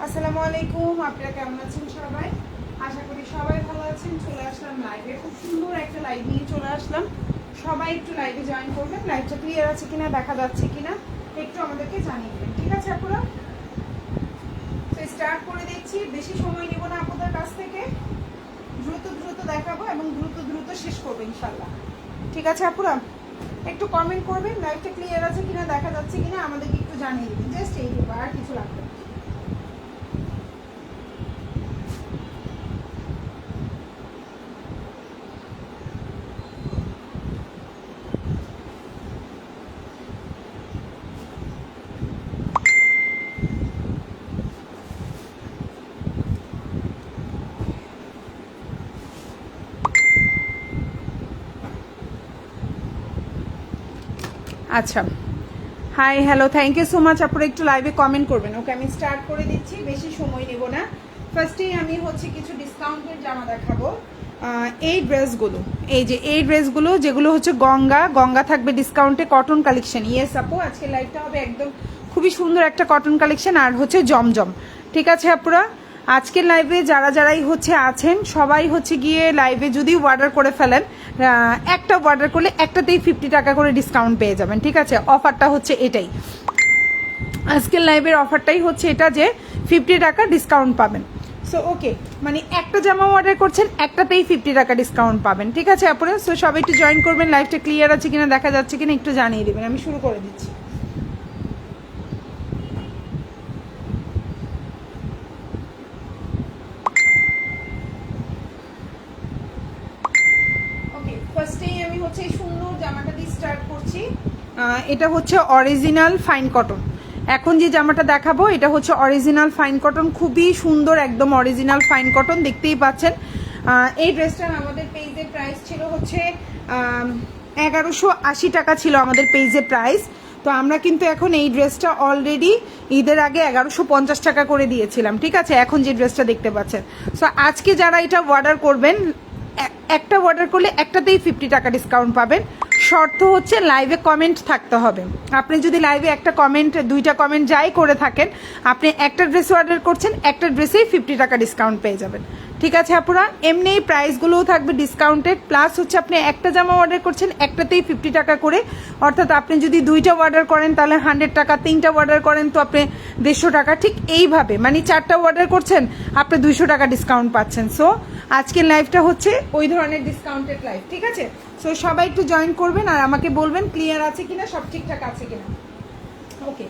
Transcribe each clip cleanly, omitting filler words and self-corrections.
আসসালামু আলাইকুম, আপনারা কেমন আছেন সবাই? আশা করি সবাই ভালো আছেন। চলে আসলাম লাইভে, খুব সুন্দর একটা লাইভ নিয়ে চলে আসলাম। সবাই একটু লাইভে জয়েন করবেন। লাইভটা ক্লিয়ার আছে কিনা, দেখা যাচ্ছে কিনা একটু আমাদেরকে জানিয়ে দেবেন, ঠিক আছে আপুরা? তো স্টার্ট করে দিচ্ছি, বেশি সময় নেব না আপনাদের কাছ থেকে। দ্রুত দ্রুত দেখাবো এবং দ্রুত দ্রুত শেষ করবো ইনশাল্লাহ, ঠিক আছে আপুরা? একটু কমেন্ট করবেন লাইভটা ক্লিয়ার আছে কিনা, দেখা যাচ্ছে কিনা আমাদেরকে একটু জানিয়ে দেবেন। জাস্ট এইটুকু, আর কিছু লাগবে না। আচ্ছা, hi hello, thank you so much. আপনারা একটু লাইভে কমেন্ট করবেন। ওকে, আমি স্টার্ট করে দিচ্ছি, বেশি সময় নেব না। ফার্স্টেই আমি কিছু ডিসকাউন্টের জামা দেখাবো। এই ড্রেসগুলো, এই যে এই ড্রেসগুলো যেগুলো হচ্ছে গঙ্গা থাকবে ডিসকাউন্টে, কটন কালেকশন। ইয়েস আপু, আজকে লাইভটা হবে একদম খুবই সুন্দর একটা কটন কালেকশন, আর হচ্ছে জমজম, ঠিক আছে আপুরা? আজকের লাইভে যারাই আছেন সবাই গিয়ে লাইভে যদি অর্ডার করে ফেলেন, একটা অর্ডার করলে একটাতেই 50 টাকা করে ডিসকাউন্ট পেয়ে যাবেন, ঠিক আছে? অফারটা এটাই, আজকের লাইভের অফারটাই এটা যে 50 টাকা ডিসকাউন্ট পাবেন। সো ওকে, মানে একটা জামা অর্ডার করছেন, একটাতেই 50 টাকা ডিসকাউন্ট পাবেন, ঠিক আছে আপনারা? সো সবাই একটু জয়েন করবেন। লাইভটা ক্লিয়ার আছে কিনা, দেখা যাচ্ছে কিনা একটু জানিয়ে দেবেন। আমি শুরু করে দিচ্ছি। ওকে, ফার্স্টেই আমি এই সুন্দর জামাটা দিয়ে স্টার্ট করছি। এটা অরিজিনাল ফাইন কটন। এখন যে জামাটা দেখাবো এটা অরিজিনাল ফাইন কটন, খুবই সুন্দর, একদম অরিজিনাল ফাইন কটন, দেখতেই পাচ্ছেন। এই ড্রেসটার আমাদের পেজের প্রাইস ছিল 1180 টাকা ছিল আমাদের পেজের প্রাইস। তো আমরা কিন্তু এখন এই ড্রেসটা অলরেডি ঈদের আগে 1150 টাকা করে দিয়েছিলাম, ঠিক আছে? এখন যে ড্রেসটা দেখতে পাচ্ছেন, সো আজকে যারা এটা অর্ডার করবেন, একটা অর্ডার করলে একটাতেই 50 টাকা ডিসকাউন্ট পাবেন। শর্ত লাইভে কমেন্ট থাকতে হবে। আপনি যদি লাইভে একটা কমেন্ট, দুইটা কমেন্ট যাই করে থাকেন, আপনি একটা ড্রেস অর্ডার করছেন, একটা ড্রেসেই 50 টাকা ডিসকাউন্ট পেয়ে যাবেন, ঠিক আছে আপুরা? এমনি প্রাইসগুলোও থাকবে ডিসকাউন্টেড, প্লাস আপনি একটা জামা অর্ডার করছেন, একটাতেই 50 টাকা করে। অর্থাৎ আপনি যদি দুইটা অর্ডার করেন তাহলে 100 টাকা, তিনটা অর্ডার করেন তো আপনি 150 টাকা, ঠিক এইভাবে মানে 4টা অর্ডার করছেন, আপনি 200 টাকা ডিসকাউন্ট পাচ্ছেন। সো আজকের লাইভটা ওই ধরনের ডিসকাউন্টেড লাইভ, ঠিক আছে? সো সবাই একটু জয়েন করবেন আর আমাকে বলবেন ক্লিয়ার আছে কিনা, সব ঠিকঠাক আছে কিনা। ওকে,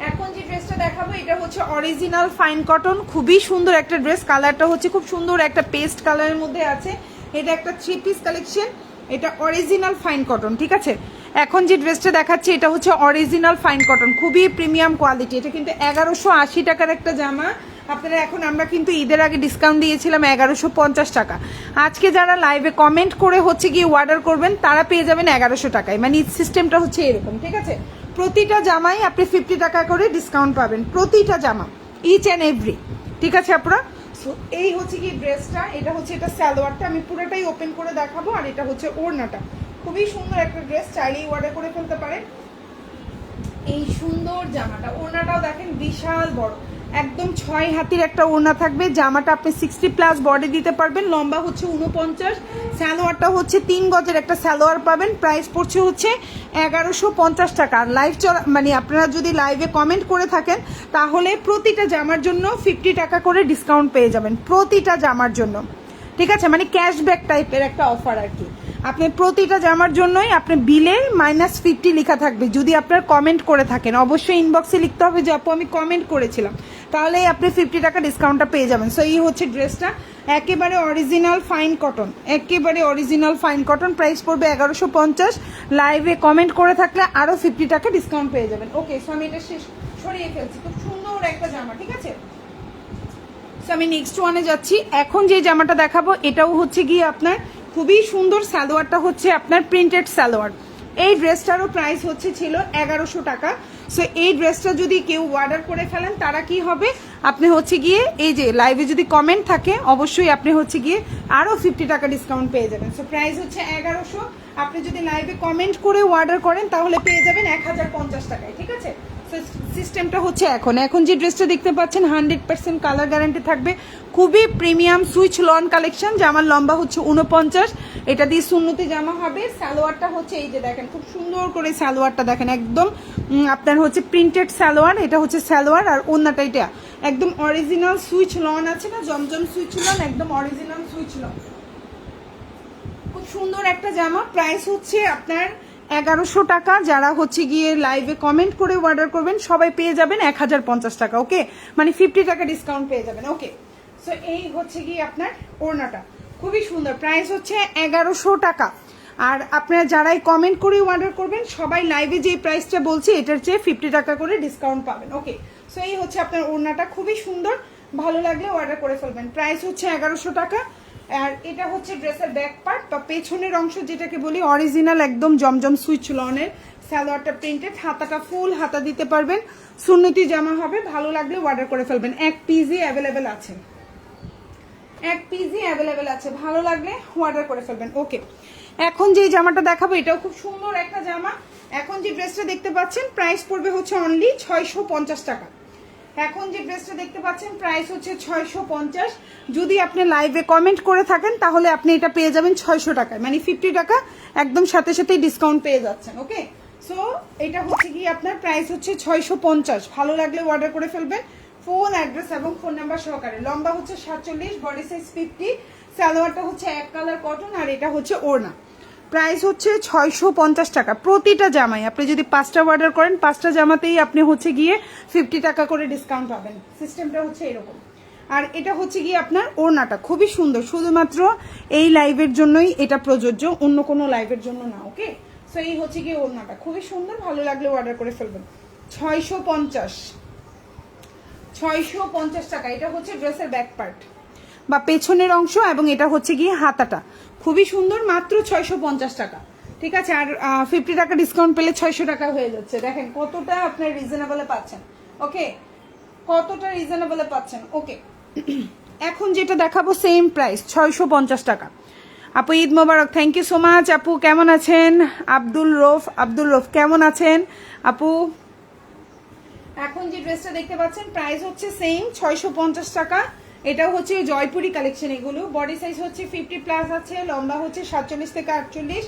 এখন যে ড্রেসটা দেখাবো এটা অরিজিনাল ফাইন কটন, খুবই সুন্দর একটা ড্রেস। কালারটা খুব সুন্দর একটা পেস্ট কালারের মধ্যে আছে। এটা একটা 3 পিস কালেকশন, এটা অরিজিনাল ফাইন কটন, ঠিক আছে? এখন যে ড্রেসটা দেখাচ্ছি এটা অরিজিনাল ফাইন কটন, খুবই প্রিমিয়াম কোয়ালিটি। এটা কিন্তু 1180 টাকার একটা জামা। আপনারা আমরা কিন্তু ঈদের আগে ডিসকাউন্ট দিয়েছিলাম 1150 টাকা। আজকে যারা লাইভে কমেন্ট করে গিয়ে অর্ডার করবেন তারা পেয়ে যাবেন 1100 টাকায়। মানে সিস্টেমটা এরকম, ঠিক আছে? প্রতিটা জামাই আপনি 50 টাকা করে ডিসকাউন্ট পাবেন, প্রতিটা জামা, ইচ অ্যান্ড এভরি, ঠিক আছে আপনারা? সো এই কি ড্রেসটা, এটা এটা সালোয়ারটা আমি পুরোটাই ওপেন করে দেখাবো, আর এটা ওড়নাটা। খুবই সুন্দর একটা ড্রেস, চাইলেই অর্ডার করে ফেলতে পারেন। এই সুন্দর জামাটা, ওড়নাটাও দেখেন বিশাল বড়, একদম 6 হাতের একটা ওড়না থাকবে। জামাটা আপনি 60+ বডি দিতে পারবেন, লম্বা 49। সালোয়ারটা 3 গজের একটা সালোয়ার পাবেন। প্রাইস পড়ছে 1150 টাকা। লাইভ মানে আপনারা যদি লাইভে কমেন্ট করে থাকেন তাহলে প্রতিটা জামার জন্য 50 টাকা করে ডিসকাউন্ট পেয়ে যাবেন, প্রতিটা জামার জন্য, ঠিক আছে? মানে ক্যাশব্যাক টাইপের একটা অফার আর কি। আপনি প্রতিটা জামার জন্যই আপনি বিলে -50 লেখা থাকবে যদি আপনার কমেন্ট করে থাকেন। অবশ্যই ইনবক্সে লিখতে হবে যে আপু আমি কমেন্ট করেছিলাম, তাহলেই আপনি 50 টাকা ডিসকাউন্টটা পেয়ে যাবেন। সো এই ড্রেসটা একেবারে অরিজিনাল ফাইন কটন, একেবারে অরিজিনাল ফাইন কটন। প্রাইস পড়বে 1150। লাইভে কমেন্ট করে থাকলে আরও 50 টাকা ডিসকাউন্ট পেয়ে যাবেন। ওকে, সো আমি এটা সরিয়ে ফেলছি। খুব সুন্দর একটা জামা, ঠিক আছে? আমি নেক্সট ওয়ানে যাচ্ছি। এখন যে জামাটা দেখাবো এটাও গিয়ে আপনার খুবই সুন্দর, সালোয়ারটা আপনার প্রিন্টেড সালোয়ার। এই ড্রেসটারও প্রাইস ছিল 1100 টাকা। সো এই ড্রেসটা যদি কেউ অর্ডার করে ফেলেন তারা কি হবে, আপনি গিয়ে এই যে লাইভে যদি কমেন্ট থাকে অবশ্যই আপনি গিয়ে আরও 50 টাকা ডিসকাউন্ট পেয়ে যাবেন। So price 1100। আপনি যদি লাইভে কমেন্ট করে অর্ডার করেন তাহলে পেয়ে যাবেন 1050 টাকায়, ঠিক আছে? সো সিস্টেমটা হচ্ছে এখন যে ড্রেসটা দেখতে পাচ্ছেন 100% কালার গ্যারান্টি থাকবে, খুবই প্রিমিয়াম সুইচ লন কালেকশন। জামার লম্বা হচ্ছে 49, এটা দিয়ে সুন্নতি জামা হবে। সালোয়ারটা হচ্ছে এই যে দেখেন খুব সুন্দর করে সালোয়ারটা দেখেন, একদম আপনার হচ্ছে প্রিন্টেড সালোয়ার, এটা হচ্ছে সালোয়ার। আর ওন্নাটা এটা একদম অরিজিনাল সুইচ লন আছে না, জমজম সুইচ লন, একদম অরিজিনাল সুইচ লন, খুব সুন্দর একটা জামা। প্রাইস হচ্ছে আপনার 1100 টাকা। যারা হচ্ছে গিয়ে লাইভে কমেন্ট করে অর্ডার করবেন সবাই পেয়ে যাবেন 1050 টাকা, ওকে, মানে 50 টাকা ডিসকাউন্ট পেয়ে যাবেন, ওকে। সো এই হচ্ছে গিয়ে আপনার ওড়নাটা খুবই সুন্দর, প্রাইস হচ্ছে 1100 টাকা। আর আপনারা যারাই কমেন্ট করে অর্ডার করবেন সবাই লাইভে যে প্রাইসটা বলছি এটার চেয়ে 50 টাকা করে ডিসকাউন্ট পাবেন, ওকে। সো এই হচ্ছে আপনার ওড়নাটা খুবই সুন্দর, ভালো লাগলে অর্ডার করে ফেলবেন। প্রাইস হচ্ছে 1100 টাকা। আর এটা হচ্ছে ড্রেসের ব্যাক পার্ট বা পেছনের অংশ, যেটাকে বলি অরিজিনাল একদম জমজম সুইচ লনের। সালোয়ারটা প্রিন্টেড, হাতাটা ফুল হাতা দিতে পারবেন, সুন্নতি জামা হবে, ভালো লাগলে অর্ডার করে ফেলবেন। এক পিসই অ্যাভেলেবেল আছে, এক পিসই অ্যাভেলেবেল আছে, ভালো লাগলে অর্ডার করে ফেলবেন, ওকে। এখন যে জামাটা দেখাবো এটাও খুব সুন্দর একটা জামা। এখন যে ড্রেসটা দেখতে পাচ্ছেন প্রাইস পড়বে হচ্ছে অনলি 650 টাকা। এখন যে ড্রেসটা দেখতে পাচ্ছেন প্রাইস হচ্ছে 650। যদি আপনি লাইভে কমেন্ট করে থাকেন তাহলে আপনি এটা পেয়ে যাবেন 600 টাকায়, মানে 50 টাকা একদম সাথে সাথেই ডিসকাউন্ট পেয়ে যাচ্ছেন, ওকে। সো এটা হচ্ছে কি আপনার প্রাইস হচ্ছে 650, ভালো লাগলে অর্ডার করে ফেলবেন। ফুল অ্যাড্রেস এবং ফোন নাম্বার সহকারে। লম্বা হচ্ছে 47, বডি সাইজ 50, সালোয়ারটা হচ্ছে এক কালার কটন, আর এটা হচ্ছে ওড়না। প্রাইস হচ্ছে 650 টাকা প্রতিটা জামাই। আপনি যদি 5টা অর্ডার করেন 5টা জামাতেই আপনি হচ্ছে গিয়ে 50 টাকা করে ডিসকাউন্ট পাবেন, সিস্টেমটা হচ্ছে এরকম। আর এটা হচ্ছে গিয়ে আপনার ওড়নাটা খুবই সুন্দর, শুধুমাত্র এই লাইভের জন্যই এটা প্রযোজ্য, অন্য কোনো লাইভের জন্য না, ওকে। সো এই হচ্ছে গিয়ে ওড়নাটা খুবই সুন্দর, ভালো লাগলে অর্ডার করে ফেলবেন। 650 টাকা। এটা হচ্ছে ড্রেসের ব্যাক পার্ট বা পেছনের অংশ, এবং এটা হচ্ছে গিয়ে হাতাটা, খুবই সুন্দর, মাত্র 650 টাকা, ঠিক আছে। আর 50 টাকা ডিসকাউন্ট পেলে 600 টাকা হয়ে যাচ্ছে। দেখেন কতটা আপনার রিজনেবলে পাচ্ছেন, ওকে, কতটা রিজনেবলে পাচ্ছেন, ওকে। এখন যেটা দেখাবো সেম প্রাইস 650 টাকা। আপু ঈদ মোবারক, থ্যাংক ইউ সো মাচ। আপু কেমন আছেন? আব্দুল রফ কেমন আছেন আপু? এখন যে ড্রেসটা দেখতে পাচ্ছেন প্রাইস হচ্ছে সেম 650 টাকা। এটাও হচ্ছে জয়পুরি কালেকশন, এগুলো বডি সাইজ হচ্ছে 50+ আছে, লম্বা হচ্ছে 47 থেকে 48,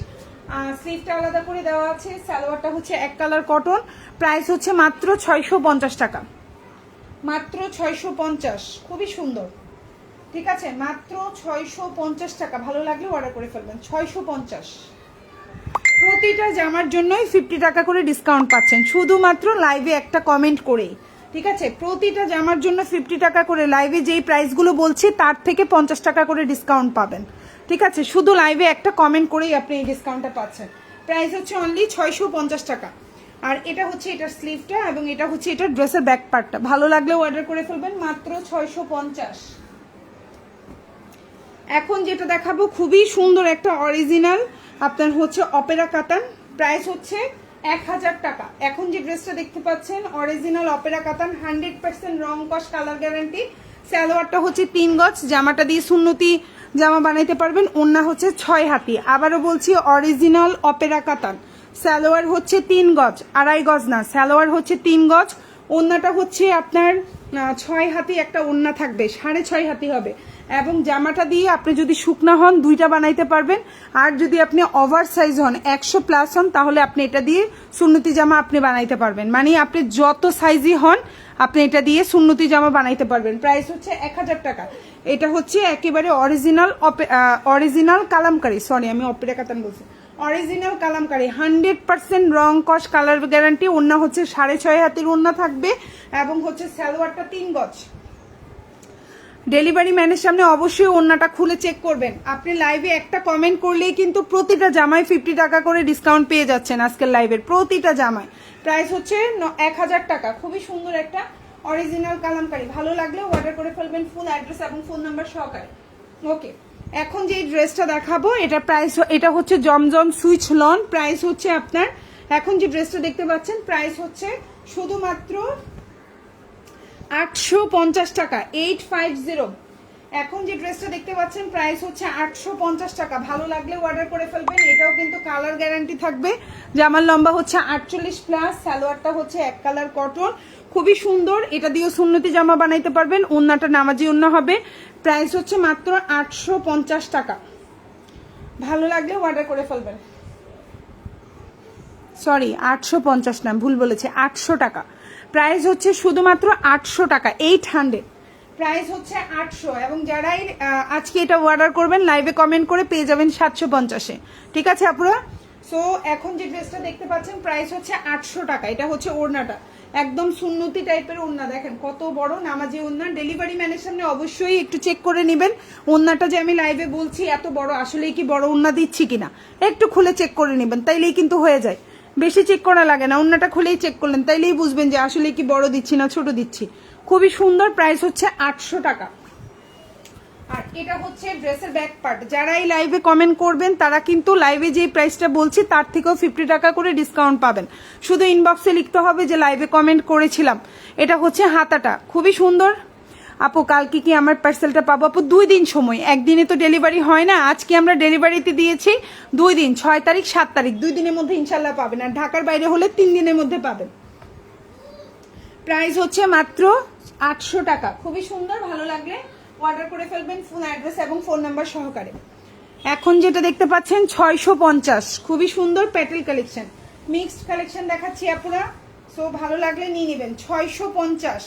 স্লিভটা আলাদা করে দেওয়া আছে, সালোয়ারটা হচ্ছে এক কালার কটন। প্রাইস হচ্ছে মাত্র 650 টাকা, মাত্র 650, খুবই সুন্দর, ঠিক আছে, মাত্র 650 টাকা। ভালো লাগলে অর্ডার করে ফেলবেন। 650 প্রতিটা জামার জন্যই 50 টাকা করে ডিসকাউন্ট পাচ্ছেন, শুধুমাত্র লাইভে একটা কমেন্ট করেই, ঠিক আছে। প্রতিটা জামার জন্য 50 টাকা করে, লাইভে যেই প্রাইসগুলো বলছি তার থেকে 50 টাকা করে ডিসকাউন্ট পাবেন, ঠিক আছে। শুধু লাইভে একটা কমেন্ট করেই আপনি এই ডিসকাউন্টটা পাচ্ছেন। প্রাইস হচ্ছে অনলি 650 টাকা। আর এটা হচ্ছে এটার স্লিভটা, এবং এটা হচ্ছে এটার ড্রেসের ব্যাক পার্টটা। ভালো লাগলে অর্ডার করে ফেলবেন, মাত্র 650। এখন যেটা দেখাবো খুবই সুন্দর একটা অরিজিনাল আপনার হচ্ছে অপেরা কাতান, প্রাইস হচ্ছে 1000 টাকা। এখন যে ড্রেসটা দেখতে পাচ্ছেন অরিজিনাল অপেরা কাতান, 100% রং কস কালার গ্যারান্টি। সালোয়ারটা হচ্ছে 3 গজ, জামাটা দিয়ে সুন্নতি জামা বানাইতে পারবেন। ওন্না হচ্ছে 6 হাতি, আবারও বলছি অরিজিনাল অপেরা কাতান। সালোয়ার হচ্ছে 3 গজ, 2.5 গজ না, সালোয়ার হচ্ছে 3 গজ। ওন্নাটা হচ্ছে আপনার 6 হাতি একটা ওন্না থাকবে, 6.5 হাতি হবে। এবং জামাটা দিয়ে আপনি যদি শুকনা হন 2টা বানাইতে পারবেন, আর যদি আপনি ওভার সাইজ হন 100+ হন তাহলে আপনি এটা দিয়ে সুন্নতি জামা আপনি বানাইতে পারবেন, মানে আপনি যত সাইজই হন আপনি এটা দিয়ে সুন্নতি জামা বানাইতে পারবেন। প্রাইস হচ্ছে 1000 টাকা। এটা হচ্ছে একেবারে অরিজিনাল কালামকারি, সরি আমি অপেরা কাতান বলছি, অরিজিনাল কালামকারি, 100% রং কস কালার গ্যারান্টি। ওন্না হচ্ছে 6.5 হাতির ওন্না থাকবে, এবং হচ্ছে সালোয়ারটা 3 গজ। ডেলিভারি ম্যানের সামনে অবশ্যই ওন্নাটা খুলে চেক করবেন। আপনি লাইভে একটা কমেন্ট করলেই কিন্তু প্রতিটা জামায় 50 টাকা করে ডিসকাউন্ট পেয়ে যাচ্ছেন আজকের লাইভের প্রতিটা জামায়। প্রাইস হচ্ছে 1000 টাকা। খুবই সুন্দর একটা অরিজিনাল কালামকারি, ভালো লাগলে অর্ডার করে ফেলবেন ফুল অ্যাড্রেস এবং ফোন নাম্বার সহকারে, ওকে। এখন যে ড্রেসটা দেখাবো এটা প্রাইস, এটা হচ্ছে জমজম সুইচ লন, প্রাইস হচ্ছে আপনার, এখন যে ড্রেসটা দেখতে পাচ্ছেন প্রাইস হচ্ছে শুধুমাত্র 850 টাকা, 850। এখন যে ড্রেসটা দেখতে পাচ্ছেন প্রাইস হচ্ছে 850 টাকা। ভালো লাগলে অর্ডার করে ফেলবেন। এটাও কিন্তু কালার গ্যারান্টি থাকবে। জামার লম্বা হচ্ছে 48 প্লাস, সালোয়ারটা হচ্ছে এক কালার কটন, খুবই সুন্দর। এটা দিয়েও সুন্নতি জামা বানাইতে পারবেন। ওন্নাটা নামাজি ওন্না হবে। প্রাইস হচ্ছে মাত্র 850 টাকা। ভালো লাগলে অর্ডার করে ফেলবেন। সরি 850 না, ভুল বলেছে, 800 টাকা। প্রাইস হচ্ছে শুধুমাত্র 800 টাকা, 800। প্রাইস হচ্ছে 800। এবং যারাই আজকে এটা অর্ডার করবেন লাইভে কমেন্ট করে পেয়ে যাবেন 750-এ। ঠিক আছে আপুরা? সো এখন যে ড্রেসটা দেখতে পাচ্ছেন প্রাইস হচ্ছে 800 টাকা। এটা হচ্ছে ওড়নাটা, একদম সুন্নতি টাইপের ওড়না। দেখেন কত বড় নামাজি ওড়না। ডেলিভারি ম্যানের সামনে অবশ্যই একটু চেক করে নেবেন ওড়নাটা যে আমি লাইভে বলছি এত বড়, আসলেই কি বড় ওড়না দিচ্ছি কিনা একটু খুলে চেক করে নেবেন, তাইলেই কিন্তু হয়ে যায়। বেশি চেক করা লাগে না, ওড়নাটা খুলেই চেক করলেন তাইলেই বুঝবেন যে আসলে কি বড় দিচ্ছি না ছোট দিচ্ছি। খুবই সুন্দর। প্রাইস হচ্ছে 800 টাকা। আর এটা হচ্ছে ড্রেসের ব্যাক পার্ট। যারা এই লাইভে কমেন্ট করবেন তারা কিন্তু লাইভে যে প্রাইসটা বলছি তার থেকেও 50 টাকা করে ডিসকাউন্ট পাবেন। শুধু ইনবক্সে লিখতে হবে যে লাইভে কমেন্ট করেছিলাম। এটা হচ্ছে হাতাটা, খুবই সুন্দর। আপু কালকে কি আমার পার্সেলটা পাবো? আপু 2 দিন সময়, একদিনে তো ডেলিভারি হয় না। আজকে আমরা ডেলিভারিতে দিয়েছি 2 দিন, 6 তারিখ 7 তারিখ, 2 দিনের মধ্যে ইনশাল্লাহ পাবেন। আর ঢাকার বাইরে হলে 3 দিনের মধ্যে পাবেন। প্রাইস হচ্ছে মাত্র 800 টাকা। খুবই সুন্দর। ভালো লাগলে অর্ডার করে ফেলবেন ফুল অ্যাড্রেস এবং ফোন নাম্বার সহকারে। এখন যেটা দেখতে পাচ্ছেন 650, খুবই সুন্দর প্যাটেল কালেকশন, মিক্সড কালেকশন দেখাচ্ছি আপুরা। সো ভালো লাগলে নিয়ে নেবেন। 650।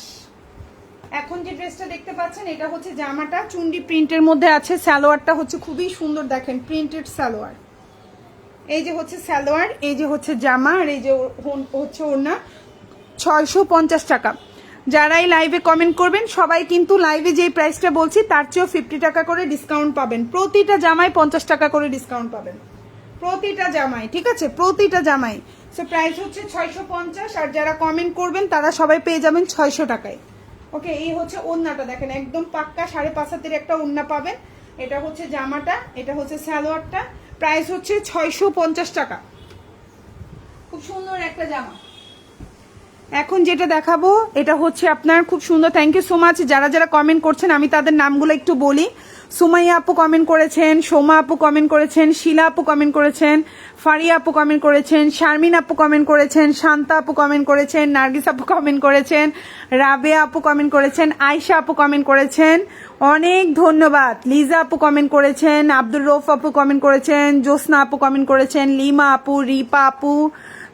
এখন যে ড্রেসটা দেখতে পাচ্ছেন এটা হচ্ছে জামাটা চুন্ডি প্রিন্টের মধ্যে আছে। সালোয়ারটা হচ্ছে খুবই সুন্দর, দেখেন প্রিন্টেড সালোয়ার। এই যে হচ্ছে সালোয়ার, এই যে হচ্ছে জামা, আর এই যে হচ্ছে ওড়না। 650 টাকা। যারাই লাইভে কমেন্ট করবেন সবাই কিন্তু লাইভে যে প্রাইসটা বলছি তার চেয়েও 50 টাকা করে ডিসকাউন্ট পাবেন। প্রতিটা জামায় 50 টাকা করে ডিসকাউন্ট পাবেন, প্রতিটা জামায়। ঠিক আছে, প্রতিটা জামায়। সো প্রাইস হচ্ছে 650। আর যারা কমেন্ট করবেন তারা সবাই পেয়ে যাবেন 600 টাকায়। ওকে, এই হচ্ছে ওড়নাটা, দেখেন একদম পাক্কা 5.5 হাতের একটা ওড়না পাবেন। এটা হচ্ছে জামাটা, এটা হচ্ছে সালোয়ারটা। প্রাইস হচ্ছে 650 টাকা। খুব সুন্দর একটা জামা। এখন যেটা দেখাবো এটা হচ্ছে আপনার খুব সুন্দর। থ্যাংক ইউ সো মাচ যারা যারা কমেন্ট করছেন, আমি তাদের নামগুলো একটু বলি। সুমাইয়া আপু কমেন্ট করেছেন, সোমা আপু কমেন্ট করেছেন, শিলা আপু কমেন্ট করেছেন, ফারিয়া আপু কমেন্ট করেছেন, শারমিন আপু কমেন্ট করেছেন, শান্তা আপু কমেন্ট করেছেন, নার্গিস আপু কমেন্ট করেছেন, রাবেয়া আপু কমেন্ট করেছেন, আয়শা আপু কমেন্ট করেছেন, অনেক ধন্যবাদ। লিজা আপু কমেন্ট করেছেন, আব্দুল রৌফ আপু কমেন্ট করেছেন, জ্যোৎস্না আপু কমেন্ট করেছেন, লিমা আপু, রিপা আপু,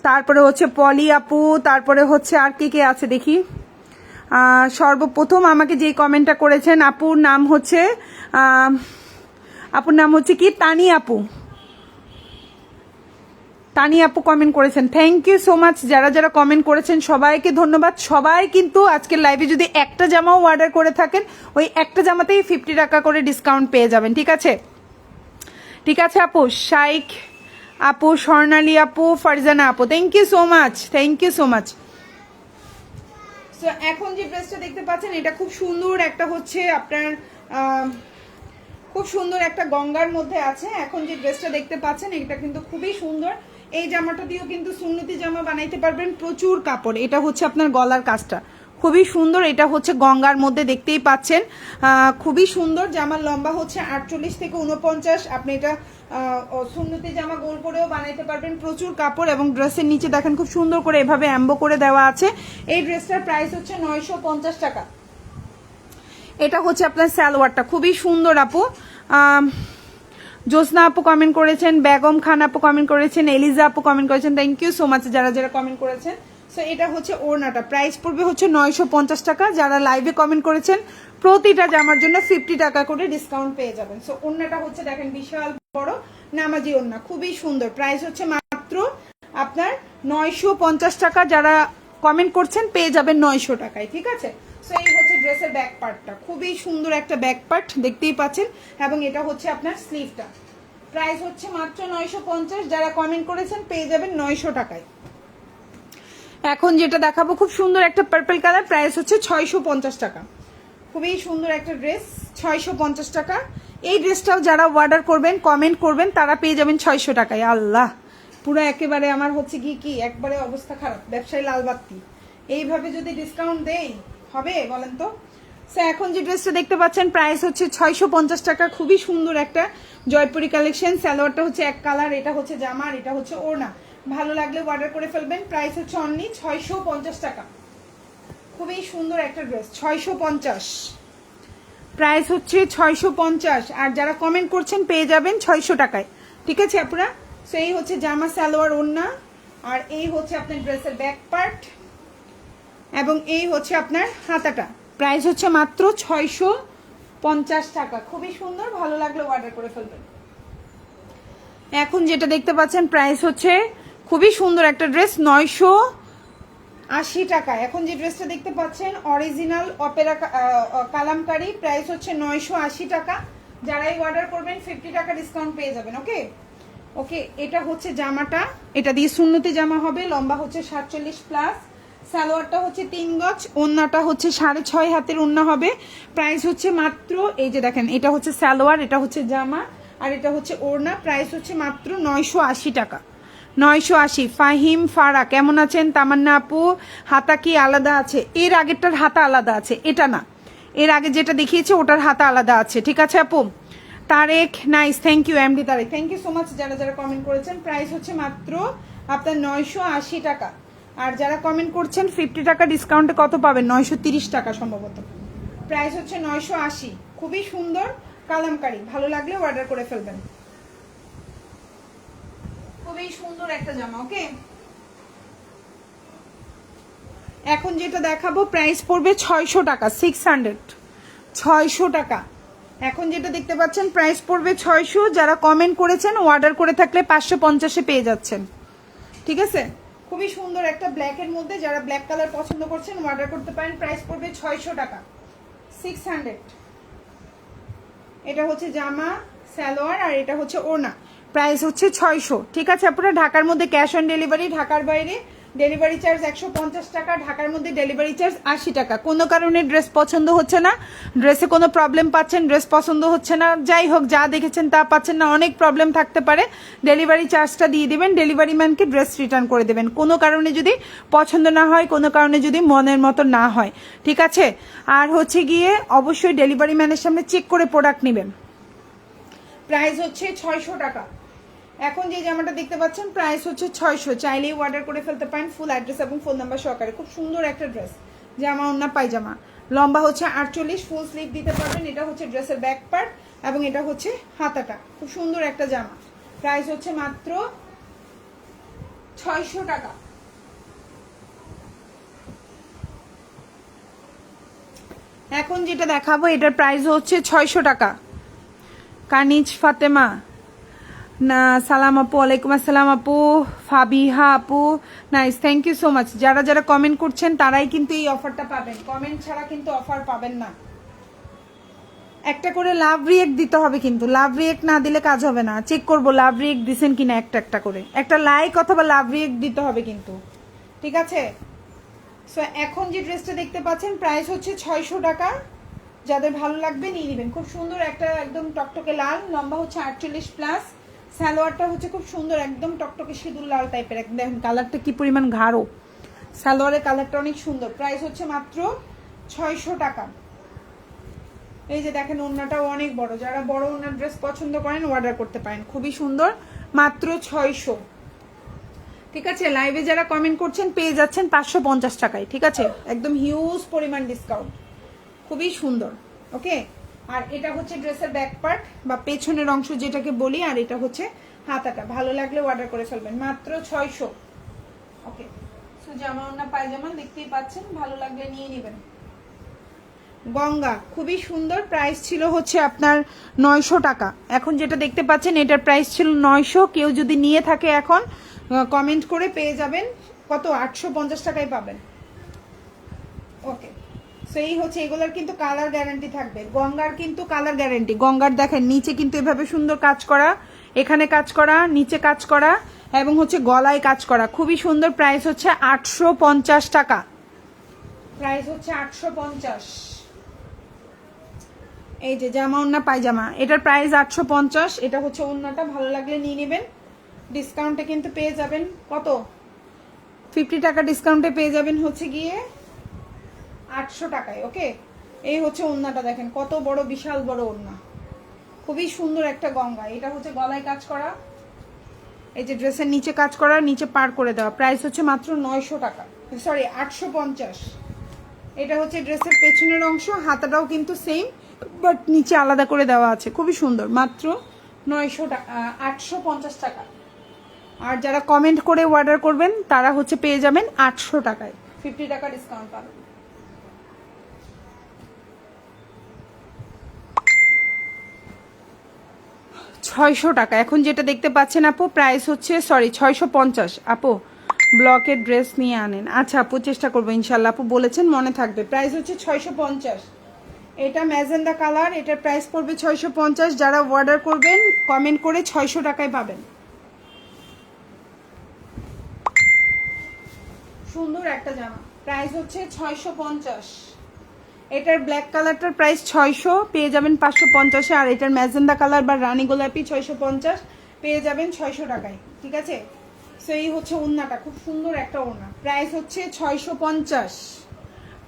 তারপরে হচ্ছে পলি আপু, তারপরে হচ্ছে আর কে আছে দেখি। সর্বপ্রথম আমাকে যে কমেন্টটা করেছেন আপুর নাম হচ্ছে কি তানি আপু। তানি আপু কমেন্ট করেছেন। থ্যাংক ইউ সো মাচ যারা যারা কমেন্ট করেছেন সবাইকে ধন্যবাদ। সবাই কিন্তু আজকের লাইভে যদি একটা জামাও অর্ডার করে থাকেন ওই একটা জামাতেই 50 টাকা করে ডিসকাউন্ট পেয়ে যাবেন। ঠিক আছে, ঠিক আছে আপু। শাইখ আপু, স্বর্ণালী আপু, ফারজানা আপু, thank you so much, thank you so much. So এখন যে ড্রেসটা দেখতে পাচ্ছেন এটা খুব সুন্দর একটা হচ্ছে আপনার খুব সুন্দর একটা গঙ্গার মধ্যে আছে। এখন যে ড্রেসটা দেখতে পাচ্ছেন এটা কিন্তু খুবই সুন্দর। এই জামাটা দিয়েও কিন্তু সুন্নতি জামা বানাইতে পারবেন, প্রচুর কাপড়। এটা হচ্ছে আপনার গলার কাজটা খুবই সুন্দর। এটা হচ্ছে গঙ্গার মধ্যে, দেখতেই পাচ্ছেন খুবই সুন্দর। জামার লম্বা হচ্ছে 48 থেকে 49। আপনি এটা সুন্নতি জামা গোল করেও বানাইতে পারবেন, প্রচুর কাপড়। এবং ড্রেসের নিচে দেখেন খুব সুন্দর করে এভাবে অ্যাম্বো করে দেওয়া আছে। এই ড্রেসটার প্রাইস হচ্ছে 950 টাকা। এটা হচ্ছে আপনার সালোয়ারটা, খুবই সুন্দর আপু। জ্যোৎস্না আপু কমেন্ট করেছেন, বেগম খান আপু কমেন্ট করেছেন, এলিজা আপু কমেন্ট করেছেন। থ্যাংক ইউ সো মাচ যারা যারা কমেন্ট করেছেন। সো এটা হচ্ছে ওড়নাটা, প্রাইস পড়বে হচ্ছে 950 টাকা। যারা লাইভে কমেন্ট করেছেন প্রতিটা জামার জন্য 50 টাকা করে ডিসকাউন্ট পেয়ে যাবেন। সো ওড়নাটা হচ্ছে দেখেন বিশাল বড় নামাজি ওড়না, খুবই সুন্দর। প্রাইস হচ্ছে মাত্র আপনার 950 টাকা। যারা কমেন্ট করছেন পেয়ে যাবেন 900 টাকায়। ঠিক আছে, সো এই হচ্ছে ড্রেসের ব্যাক পার্টটা, খুবই সুন্দর একটা ব্যাক পার্ট দেখতেই পাচ্ছেন। এবং এটা হচ্ছে আপনার স্লিভটা। প্রাইস হচ্ছে মাত্র 950। যারা কমেন্ট করেছেন পেয়ে যাবেন 900 টাকায়। এখন যেটা দেখাবো খুব সুন্দর একটা পার্পল কালার, প্রাইস হচ্ছে 650 টাকা। খুবই সুন্দর একটা ড্রেস, 650 টাকা। এই ড্রেসটাও যারা অর্ডার করবেন কমেন্ট করবেন তারা পেয়ে যাবেন 600 টাকায়। আল্লাহ, পুরো একেবারে আমার হচ্ছে কি একবারে অবস্থা খারাপ, ব্যবসায়ী লাল বাত্তি। এইভাবে যদি ডিসকাউন্ট দেই হবে বলেন তো? সো এখন যে ড্রেসটা দেখতে পাচ্ছেন প্রাইস হচ্ছে 650 টাকা। খুবই সুন্দর একটা জয়পুরি কালেকশন। সালোয়ারটা হচ্ছে এক কালার, এটা হচ্ছে জামা আর এটা হচ্ছে ওড়না। ভালো লাগলে অর্ডার করে ফেলবেন। প্রাইস হচ্ছে অনলি 650 টাকা। খুবই সুন্দর একটা ড্রেস, 650। প্রাইস হচ্ছে 650। আর যারা কমেন্ট করছেন পেয়ে যাবেন 600 টাকায়। ঠিক আছে আপনারা? সো এই হচ্ছে জামা, সালোয়ার, ওড়না, আর এই হচ্ছে আপনার ড্রেসের ব্যাক পার্ট, এবং এই হচ্ছে আপনার হাতাটা। প্রাইস হচ্ছে মাত্র 650 টাকা। খুবই সুন্দর, ভালো লাগলে অর্ডার করে ফেলবেন। এখন যেটা দেখতে পাচ্ছেন প্রাইস হচ্ছে খুবই সুন্দর একটা ড্রেস, 980 টাকা। এখন যে ড্রেসটা দেখতে পাচ্ছেন অরিজিনাল অপেরা কালামকারী, প্রাইস হচ্ছে 980 টাকা। যারাই অর্ডার করবেন 50 টাকা ডিসকাউন্ট পেয়ে যাবেন। ওকে ওকে, এটা হচ্ছে জামাটা, এটা দিয়ে সুন্নতি জামা হবে, লম্বা হচ্ছে 47 প্লাস, সালোয়ারটা হচ্ছে 3 গজ, ওড়নাটা হচ্ছে 6.5 হাতের ওড়না হবে। প্রাইস হচ্ছে মাত্র, এই যে দেখেন, এটা হচ্ছে সালোয়ার, এটা হচ্ছে জামা, আর এটা হচ্ছে ওড়না। প্রাইস হচ্ছে মাত্র 980 টাকা। 980। ফাহিম ফারা কেমন আছেন? তামান্না আপু, হাতা কি আলাদা আছে? এর আগেরটার হাতা আলাদা আছে, এটা না। এর আগে যেটা দেখিয়েছে ওটার হাতা আলাদা আছে। ঠিক আছে আপু? Tarek nice, thank you MD Tarek, thank you so much যারা যারা কমেন্ট করেছেন। প্রাইস হচ্ছে মাত্র আপনার 980 টাকা। আর যারা কমেন্ট করছেন 50 টাকা ডিসকাউন্টে কত পাবেন? 930 টাকা সম্ভবত। প্রাইস হচ্ছে 980। খুবই সুন্দর কালামকারী, ভালো লাগলে অর্ডার করে ফেলবেন। খুবই সুন্দর একটা জামা। ওকে, এখন যেটা দেখাবো প্রাইস পড়বে 600 টাকা, 600 টাকা। এখন যেটা দেখতে পাচ্ছেন প্রাইস পড়বে 600। যারা কমেন্ট করেছেন অর্ডার করে থাকলে 550-এ পেয়ে যাচ্ছেন। ঠিক আছে? খুবই সুন্দর একটা ব্ল্যাকের মধ্যে, যারা ব্ল্যাক কালার পছন্দ করছেন অর্ডার করতে পারেন। প্রাইস পড়বে 600 টাকা, 600। এটা হচ্ছে জামা, সালোয়ার, আর এটা হচ্ছে ওড়না। প্রাইস হচ্ছে 600। ঠিক আছে আপনারা? ঢাকার মধ্যে ক্যাশ অন ডেলিভারি, ঢাকার বাইরে ডেলিভারি চার্জ 150 টাকা, ঢাকার মধ্যে ডেলিভারি চার্জ 80 টাকা। কোনো কারণে ড্রেস পছন্দ হচ্ছে না, ড্রেসে কোনো প্রবলেম পাচ্ছেন, ড্রেস পছন্দ হচ্ছে না, যাই হোক, যা দেখেছেন তা পাচ্ছেন না, অনেক প্রবলেম থাকতে পারে, ডেলিভারি চার্জটা দিয়ে দেবেন, ডেলিভারি ম্যানকে ড্রেস রিটার্ন করে দেবেন। কোনো কারণে যদি পছন্দ না হয়, কোনো কারণে যদি মনের মতো না হয়, ঠিক আছে? আর হচ্ছে গিয়ে অবশ্যই ডেলিভারি ম্যানের সামনে চেক করে প্রোডাক্ট নেবেন। প্রাইস হচ্ছে 600 টাকা। এখন যে জামাটা দেখতে পাচ্ছেন প্রাইস হচ্ছে 600। চাইলেই অর্ডার করে ফেলতে পারেন ফুল অ্যাড্রেস এবং ফোন নাম্বার সহকারে। খুব সুন্দর একটা ড্রেস, জামা, ওড়না, পায়জামা, লম্বা হচ্ছে 48, ফুল স্লিভ দিতে পারবেন। এটা হচ্ছে ড্রেসের ব্যাক পার্ট এবং এটা হচ্ছে হাতাটা। খুব সুন্দর একটা জামা। প্রাইস হচ্ছে মাত্র 600 টাকা। এখন যেটা দেখাবো এটার প্রাইস হচ্ছে 600 টাকা। কানিজ ফাতেমা না, সালাম আপু, ওয়ালাইকুম আসসালাম আপু, ফাবিহা আপু, nice, thank you so much. যারা যারা কমেন্ট করছেন তারাই কিন্তু এই অফারটা পাবেন, কমেন্ট ছাড়া কিন্তু অফার পাবেন না। একটা করে লাভ রিয়েক্ট দিতে হবে, কিন্তু লাভ রিয়েক্ট না দিলে কাজ হবে না। চেক করবো লাভ রিয়েক্ট দিছেন কিনা, একটা একটা করে একটা লাইক অথবা লাভ রিয়েক্ট দিতে হবে কিন্তু। ঠিক আছে? সো এখন যে ড্রেসটা দেখতে পাচ্ছেন প্রাইস হচ্ছে 600 টাকা। যাদের ভালো লাগবে নিয়ে নেবেন। খুব সুন্দর একটা একদম টকটকে লাল, লম্বা হচ্ছে 48 প্লাস, সালোয়ারটা হচ্ছে খুব সুন্দর একদম টকটকে সিঁদুর লাল টাইপের। একদম দেখেন কালারটা কি পরিমাণ গাঢ়, সালোয়ারের কালারটা অনেক সুন্দর। প্রাইস হচ্ছে মাত্র 600 টাকা। এই যে দেখেন ওড়নাটাও অনেক বড়, যারা বড় ওড়নার ড্রেস পছন্দ করেন অর্ডার করতে পারেন। খুবই সুন্দর, মাত্র 600। ঠিক আছে? লাইভে যারা কমেন্ট করছেন পেয়ে যাচ্ছেন 550 টাকায়। ঠিক আছে? একদম হিউজ পরিমাণ ডিসকাউন্ট। খুবই সুন্দর। ওকে, আর এটা হচ্ছে ড্রেসের ব্যাক পার্ট বা পেছনের অংশ যেটাকে বলি, আর এটা হচ্ছে হাতাটা। ভালো লাগলে অর্ডার করে ফেলবেন, মাত্র 600। ওকে, সো জামা, ওড়না, পায়জামা দেখতেই পাচ্ছেন, ভালো লাগলে নিয়ে নেবেন। গঙ্গা খুবই সুন্দর, প্রাইস ছিল হচ্ছে আপনার 900 টাকা। এখন যেটা দেখতে পাচ্ছেন এটার প্রাইস ছিল 900। কেউ যদি নিয়ে থাকে এখন কমেন্ট করে পেয়ে যাবেন কত? 850 টাকায় পাবেন। ওকে, সো এই হচ্ছে, এগুলোর কিন্তু কালার গ্যারান্টি থাকবে। গঙ্গার কিন্তু কালার গ্যারান্টি। গঙ্গার দেখেন নিচে কিন্তু এভাবে সুন্দর কাজ করা, এখানে কাজ করা, নিচে কাজ করা, এবং হচ্ছে গলায় কাজ করা। খুবই সুন্দর। প্রাইস হচ্ছে 850 টাকা। প্রাইস হচ্ছে 850। এই যে জামা, ওড়না, পায়জামা, এটার প্রাইস 850। এটা হচ্ছে ওড়নাটা, ভালো লাগলে নিয়ে নেবেন। ডিসকাউন্টে কিন্তু পেয়ে যাবেন কত? 50 টাকা ডিসকাউন্টে পেয়ে যাবেন হচ্ছে গিয়ে 800 টাকায়। ওকে, এই হচ্ছে ওড়নাটা দেখেন কত বড়, বিশাল বড় ওড়না, খুবই সুন্দর একটা গঙ্গা। এটা হচ্ছে গলায় কাজ করা, এই যে ড্রেসের নিচে কাজ করা, নিচে পার করে দেওয়া। প্রাইস হচ্ছে মাত্র 900 টাকা, সরি 850। এটা হচ্ছে ড্রেসের পেছনের অংশ, হাতাটাও কিন্তু সেম বাট নিচে আলাদা করে দেওয়া আছে, খুবই সুন্দর। মাত্র 900 টাকা, 850 টাকা। আর যারা কমেন্ট করে অর্ডার করবেন তারা হচ্ছে পেয়ে যাবেন 800 টাকায়, 50 টাকা ডিসকাউন্ট পাবেন। ছয়শো টাকা এখন যেটা দেখতে পাচ্ছেন আপু, প্রাইস হচ্ছে সরি 650। আপু ব্লকের ড্রেস নিয়ে আনেন। আচ্ছা আপু চেষ্টা করবো ইনশাল্লাহ, আপু বলেছেন মনে থাকবে। প্রাইস হচ্ছে 650। এটা ম্যাজেন্ডা কালার, এটার প্রাইস পড়বে 650। যারা অর্ডার করবেন কমেন্ট করে 600 টাকায় পাবেন। সুন্দর একটা জামা, প্রাইস হচ্ছে 650। এটার ব্ল্যাক কালারটার প্রাইস 600, পেয়ে যাবেন 550-এ। আর এটার ম্যাজেন্ডা কালার বা রানী গোলাপি 650, পেয়ে যাবেন 600 টাকায়। ঠিক আছে, সো এই হচ্ছে ওড়নাটা, খুব সুন্দর একটা ওড়না। প্রাইস হচ্ছে 650,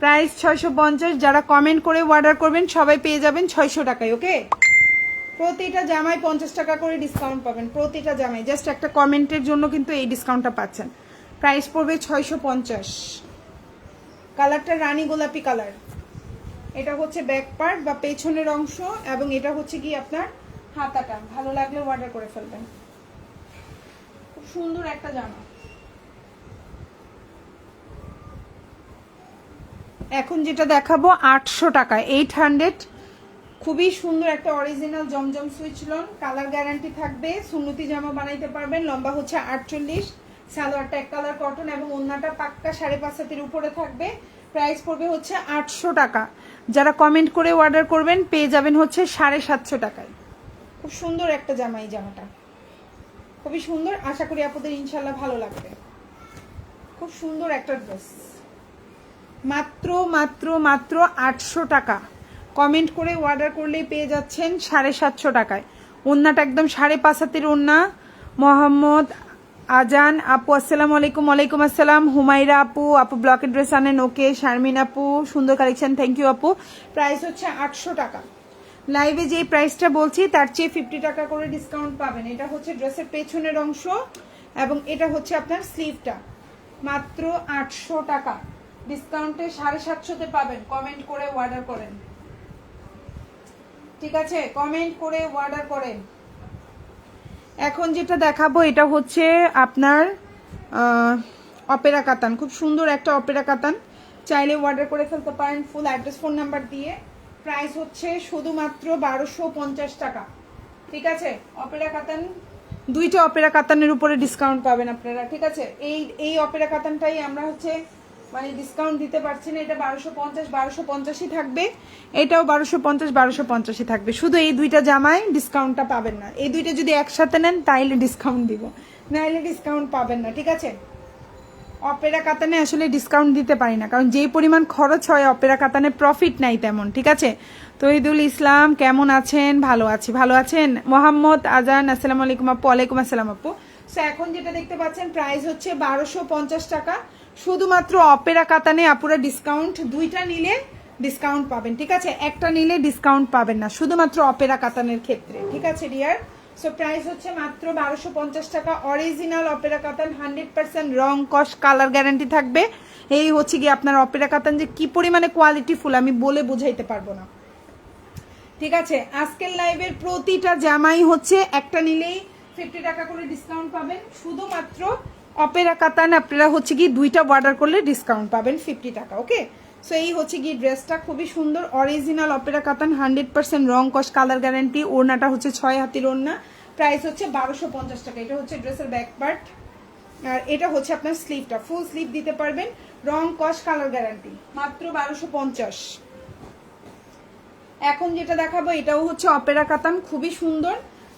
প্রাইস 650। যারা কমেন্ট করে অর্ডার করবেন সবাই পেয়ে যাবেন 600 টাকায়। ওকে, প্রতিটা জামায় 50 টাকা করে ডিসকাউন্ট পাবেন, প্রতিটা জামায়। জাস্ট একটা কমেন্টের জন্য কিন্তু এই ডিসকাউন্টটা পাচ্ছেন। প্রাইস পড়বে 650। কালারটা রানী গোলাপি কালার। এটা হচ্ছে ব্যাক পার্ট বা পেছনের অংশ, এবং এটা হচ্ছে কি আপনার হাতাটা। ভালো লাগলে অর্ডার করে ফেলবেন, খুব সুন্দর একটা জামা। এখন যেটা দেখাবো 800 টাকা, 800। খুবই সুন্দর একটা অরিজিনাল জমজম সুইচ লোন, কালার গ্যারান্টি থাকবে। সুন্নতি জামা বানাইতে পারবেন। লম্বা হচ্ছে 48, সালোয়ারটা এক কালার কটন এবং ওড়নাটা পাক্কা 5.5 হাতের উপরে থাকবে। প্রাইস পড়বে হচ্ছে 800 টাকা। যারা কমেন্ট করে অর্ডার করবেন পেয়ে যাবেন হচ্ছে 750 টাকায়। খুব সুন্দর একটা জামা, এই জামাটা খুবই সুন্দর। আশা করি আপনাদের ইনশাল্লাহ ভালো লাগবে। খুব সুন্দর একটা ড্রেস, মাত্র মাত্র মাত্র 800 টাকা। কমেন্ট করে অর্ডার করলেই পেয়ে যাচ্ছেন 750 টাকায়। ওড়নাটা একদম 5.5 হাতের ওড়না। মোহাম্মদ আজান আপু আসসালামু আলাইকুম। ওয়ালাইকুম আসসালাম। হুমাইরা আপু, আপু ব্লকের ড্রেস আনেন। ওকে, শারমিন আপু সুন্দর কালেকশন, থ্যাংক ইউ আপু। প্রাইস হচ্ছে 800 টাকা। লাইভে যেই প্রাইসটা বলছি তার চেয়ে 50 টাকা করে ডিসকাউন্ট পাবেন। এটা হচ্ছে ড্রেসের পেছনের অংশ এবং এটা হচ্ছে আপনার স্লিভটা। মাত্র 800 টাকা, ডিসকাউন্টে 750-তে পাবেন। কমেন্ট করে অর্ডার করেন, ঠিক আছে? কমেন্ট করে অর্ডার করেন। এখন যেটা দেখাবো এটা হচ্ছে আপনার অপেরা কাতান, খুব সুন্দর একটা অপেরা কাতান। চাইলে অর্ডার করে ফেলতে পারেন ফুল অ্যাড্রেস ফোন নাম্বার দিয়ে। প্রাইস হচ্ছে শুধুমাত্র 1250 টাকা, ঠিক আছে? অপেরা কাতান, দুইটা অপেরা কাতানের উপরে ডিসকাউন্ট পাবেন আপনারা, ঠিক আছে? এই অপেরা কাতানটাই আমরা হচ্ছে মানে ডিসকাউন্ট দিতে পারছি না। এটা 1250, 1250-ই থাকবে। এটাও 1250, 1250-ই থাকবে। শুধু এই দুইটা জামায় ডিসকাউন্টটা পাবেন না। এই দুইটা যদি একসাথে নেন তাইলে ডিসকাউন্ট দিব, নাইলে ডিসকাউন্ট পাবেন না, ঠিক আছে? অপেরা কাতানে আসলে ডিসকাউন্ট দিতে পারি না, কারণ যেই পরিমাণ খরচ হয় অপেরা কাতানে প্রফিট নাই তেমন, ঠিক আছে? তহিদুল ইসলাম কেমন আছেন? ভালো আছি, ভালো আছেন? মোহাম্মদ আজান আসসালামু আলাইকুম আপু। ওয়ালাইকুম আসসালাম আপু। সো এখন যেটা দেখতে পাচ্ছেন প্রাইস হচ্ছে 1250 টাকা। শুধুমাত্র অপেরা কাতানে আপুরা ডিসকাউন্ট, দুইটা নিলে ডিসকাউন্ট পাবেন, ঠিক আছে? একটা নিলে ডিসকাউন্ট পাবেন না, শুধুমাত্র অপেরা কাতানের ক্ষেত্রে, ঠিক আছে ডিয়ার? সো প্রাইস হচ্ছে মাত্র 1250 টাকা। অরিজিনাল অপেরা কাতান, 100% রং কস কালার গ্যারান্টি থাকবে। এই হচ্ছে কি আপনার অপেরা কাতান যে কি পরিমাণে কোয়ালিটিফুল আমি বলে বোঝাইতে পারবো না, ঠিক আছে? আজকের লাইভের প্রতিটা জামাই হচ্ছে একটা নিলেই 50 টাকা করে ডিসকাউন্ট পাবেন। শুধুমাত্র অপেরা কাতান আপনারা হচ্ছে কি দুইটা অর্ডার করলে ডিসকাউন্ট পাবেন 50 টাকা, ওকে? সো এই হচ্ছে কি ড্রেসটা, খুবই সুন্দর অরিজিনাল অপেরা কাতান, 100% রং কস কালার গ্যারান্টি। ওড়নাটা হচ্ছে 6 হাতের ওড়না। প্রাইস হচ্ছে 1250 টাকা। এটা হচ্ছে ড্রেসের ব্যাক পার্ট, আর এটা হচ্ছে আপনার স্লিভটা, ফুল স্লিভ দিতে পারবেন, রং কস কালার গ্যারান্টি। মাত্র 1250। এখন যেটা দেখাবো এটাও হচ্ছে অপেরা কাতান, খুবই সুন্দর,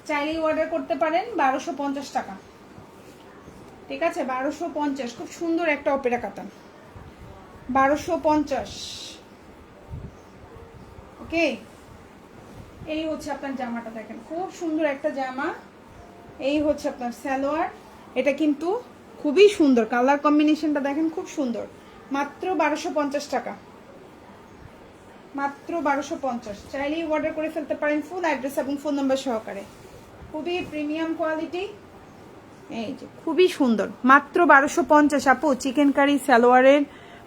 চাইলেই অর্ডার করতে পারেন। 1250 টাকা, ঠিক আছে? 1250, খুব সুন্দর একটা অপেরা কাতান, 1250, ওকে? এই হচ্ছে আপনার জামাটা, দেখেন খুব সুন্দর একটা জামা। এই হচ্ছে আপনার সালোয়ার। এটা কিন্তু খুবই সুন্দর, কালার কম্বিনেশনটা দেখেন খুব সুন্দর। মাত্র 1250 টাকা। মাত্র 1250। চাইলেই অর্ডার করে ফেলতে পারেন ফুল অ্যাড্রেস এবং ফোন নাম্বার সহকারে। খুবই প্রিমিয়াম কোয়ালিটি, এই যে খুবই সুন্দর, মাত্র 1250। আপু চিকেন কারি সালোয়ারের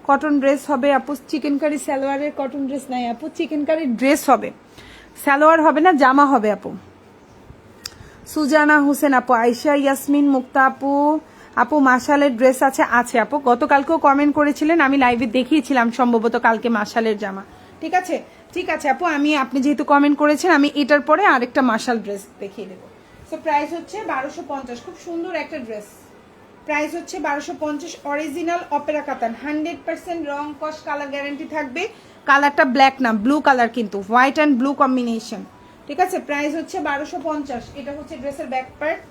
কটন ড্রেস হবে। আপু চিকেন কারি সালোয়ারের কটন ড্রেস নাই আপু, চিকেন কারি ড্রেস হবে, সালোয়ার হবে না, জামা হবে আপু। সুজানা হোসেন আপু, আয়শা ইয়াসমিন মুক্তা আপু, আপু মাশালের ড্রেস আছে? আছে আপু, গতকালকেও কমেন্ট করেছিলেন, আমি লাইভে দেখিয়েছিলাম সম্ভবত কালকে মাশালের জামা। ঠিক আছে, ঠিক আছে আপু, আপনি যেহেতু কমেন্ট করেছেন আমি এটার পরে আরেকটা মাশাল ড্রেস দেখিয়ে দেবো। সো প্রাইস হচ্ছে 1250, খুব সুন্দর একটা ড্রেস। প্রাইস হচ্ছে 1250, অরিজিনাল অপেরা কাতান, 100% রং কস কালার গ্যারান্টি থাকবে। কালারটা ব্ল্যাক না, ব্লু কালার, কিন্তু হোয়াইট অ্যান্ড ব্লু কম্বিনেশন। ঠিক আছে, প্রাইস হচ্ছে 1250। এটা হচ্ছে ড্রেসের ব্যাক পার্ট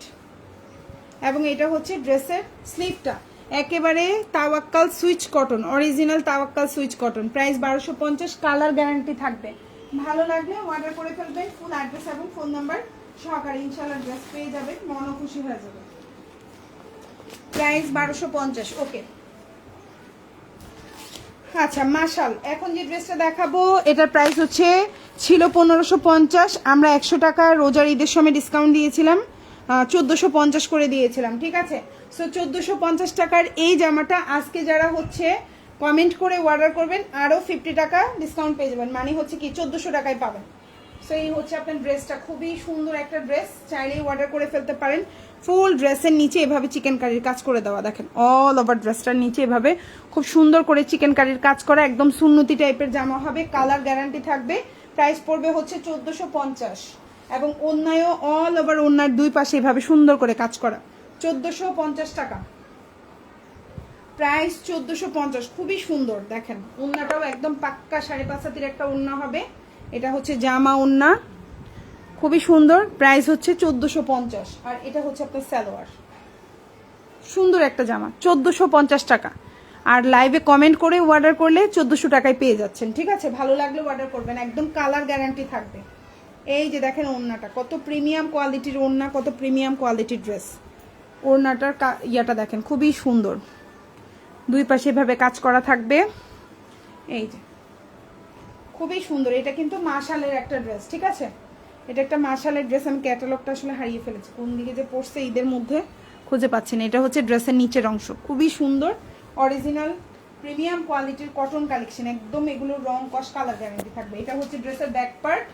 এবং এটা হচ্ছে ড্রেসের স্লিভটা, একেবারে Tawakkal Swiss cotton, original Tawakkal Swiss cotton. Price 1250, colour guarantee থাকবে। ভালো লাগলে অর্ডার করে ফেলবেন ফুল অ্যাড্রেস এবং ফোন নাম্বার সহকারে, ইনশাআল্লাহ ড্রেস পেয়ে যাবেন, মনও খুশি হয়ে যাবে। প্রাইস 1250। ওকে, আচ্ছা মাশাল, এখন যে ড্রেসটা দেখাবো এটার প্রাইস হচ্ছে ছিল 1550, আমরা 100 টাকা রোজার ঈদের সময় ডিসকাউন্ট দিয়েছিলাম, 1450 করে দিয়েছিলাম। ঠিক আছে, সো 1450 টাকার এই জামাটা আজকে যারা হচ্ছে কমেন্ট করে অর্ডার করবেন আরও 50 টাকা ডিসকাউন্ট পেয়ে যাবেন, মানে হচ্ছে কি 1400 টাকায় পাবেন। সো এই হচ্ছে আপনার ড্রেসটা, খুবই সুন্দর একটা ড্রেস, চাইলেই অর্ডার করে ফেলতে পারেন। ফুল ড্রেসের নিচে এভাবে চিকেন কারির কাজ করে দেওয়া, দেখেন অল ওভার ড্রেসটার নিচে এভাবে খুব সুন্দর করে চিকেন কারির কাজ করা, একদম সুন্নতি টাইপের জামা হবে, কালার গ্যারান্টি থাকবে। প্রাইস পড়বে হচ্ছে 1450 এবং ওন্নায়ও অল ওভার ওন্নার দুই পাশে এভাবে সুন্দর করে কাজ করা, 1450 টাকা। প্রাইস 1450, খুবই সুন্দর। দেখেন ওন্নাটাও একদম পাক্কা 5.5 হাতের একটা ওন্না হবে, এটা হচ্ছে জামা ওন্না, খুবই সুন্দর। প্রাইস হচ্ছে 1450 আর এটা হচ্ছে আপনার সালোয়ার, সুন্দর একটা জামা, 1450 টাকা। আর লাইভে কমেন্ট করে অর্ডার করলে 1400 টাকায় পেয়ে যাচ্ছেন। ঠিক আছে, ভালো লাগলে অর্ডার করবেন, একদম কালার গ্যারান্টি থাকবে। এই যে দেখেন ওড়নাটা, কত প্রিমিয়াম কোয়ালিটির ওড়না, কত প্রিমিয়াম কোয়ালিটির ড্রেস। ওড়নাটার ইয়াটা দেখেন খুবই সুন্দর, দুই পাশে এভাবে কাজ করা থাকবে, এই যে খুবই সুন্দর। এটা কিন্তু মাশালের একটা ড্রেস। ঠিক আছে, এটা একটা মাশালের ড্রেস, আমি ক্যাটালগটা আসলে হারিয়ে ফেলেছি, কোন দিকে যে পড়ছে ঈদের মধ্যে খুঁজে পাচ্ছি না। এটা হচ্ছে ড্রেসের নিচের অংশ, খুবই সুন্দর, অরিজিনাল প্রিমিয়াম কোয়ালিটির কটন কালেকশন, একদম এগুলো রং কস কালার গ্যারান্টি থাকবে। এটা হচ্ছে ড্রেসের ব্যাক পার্ট,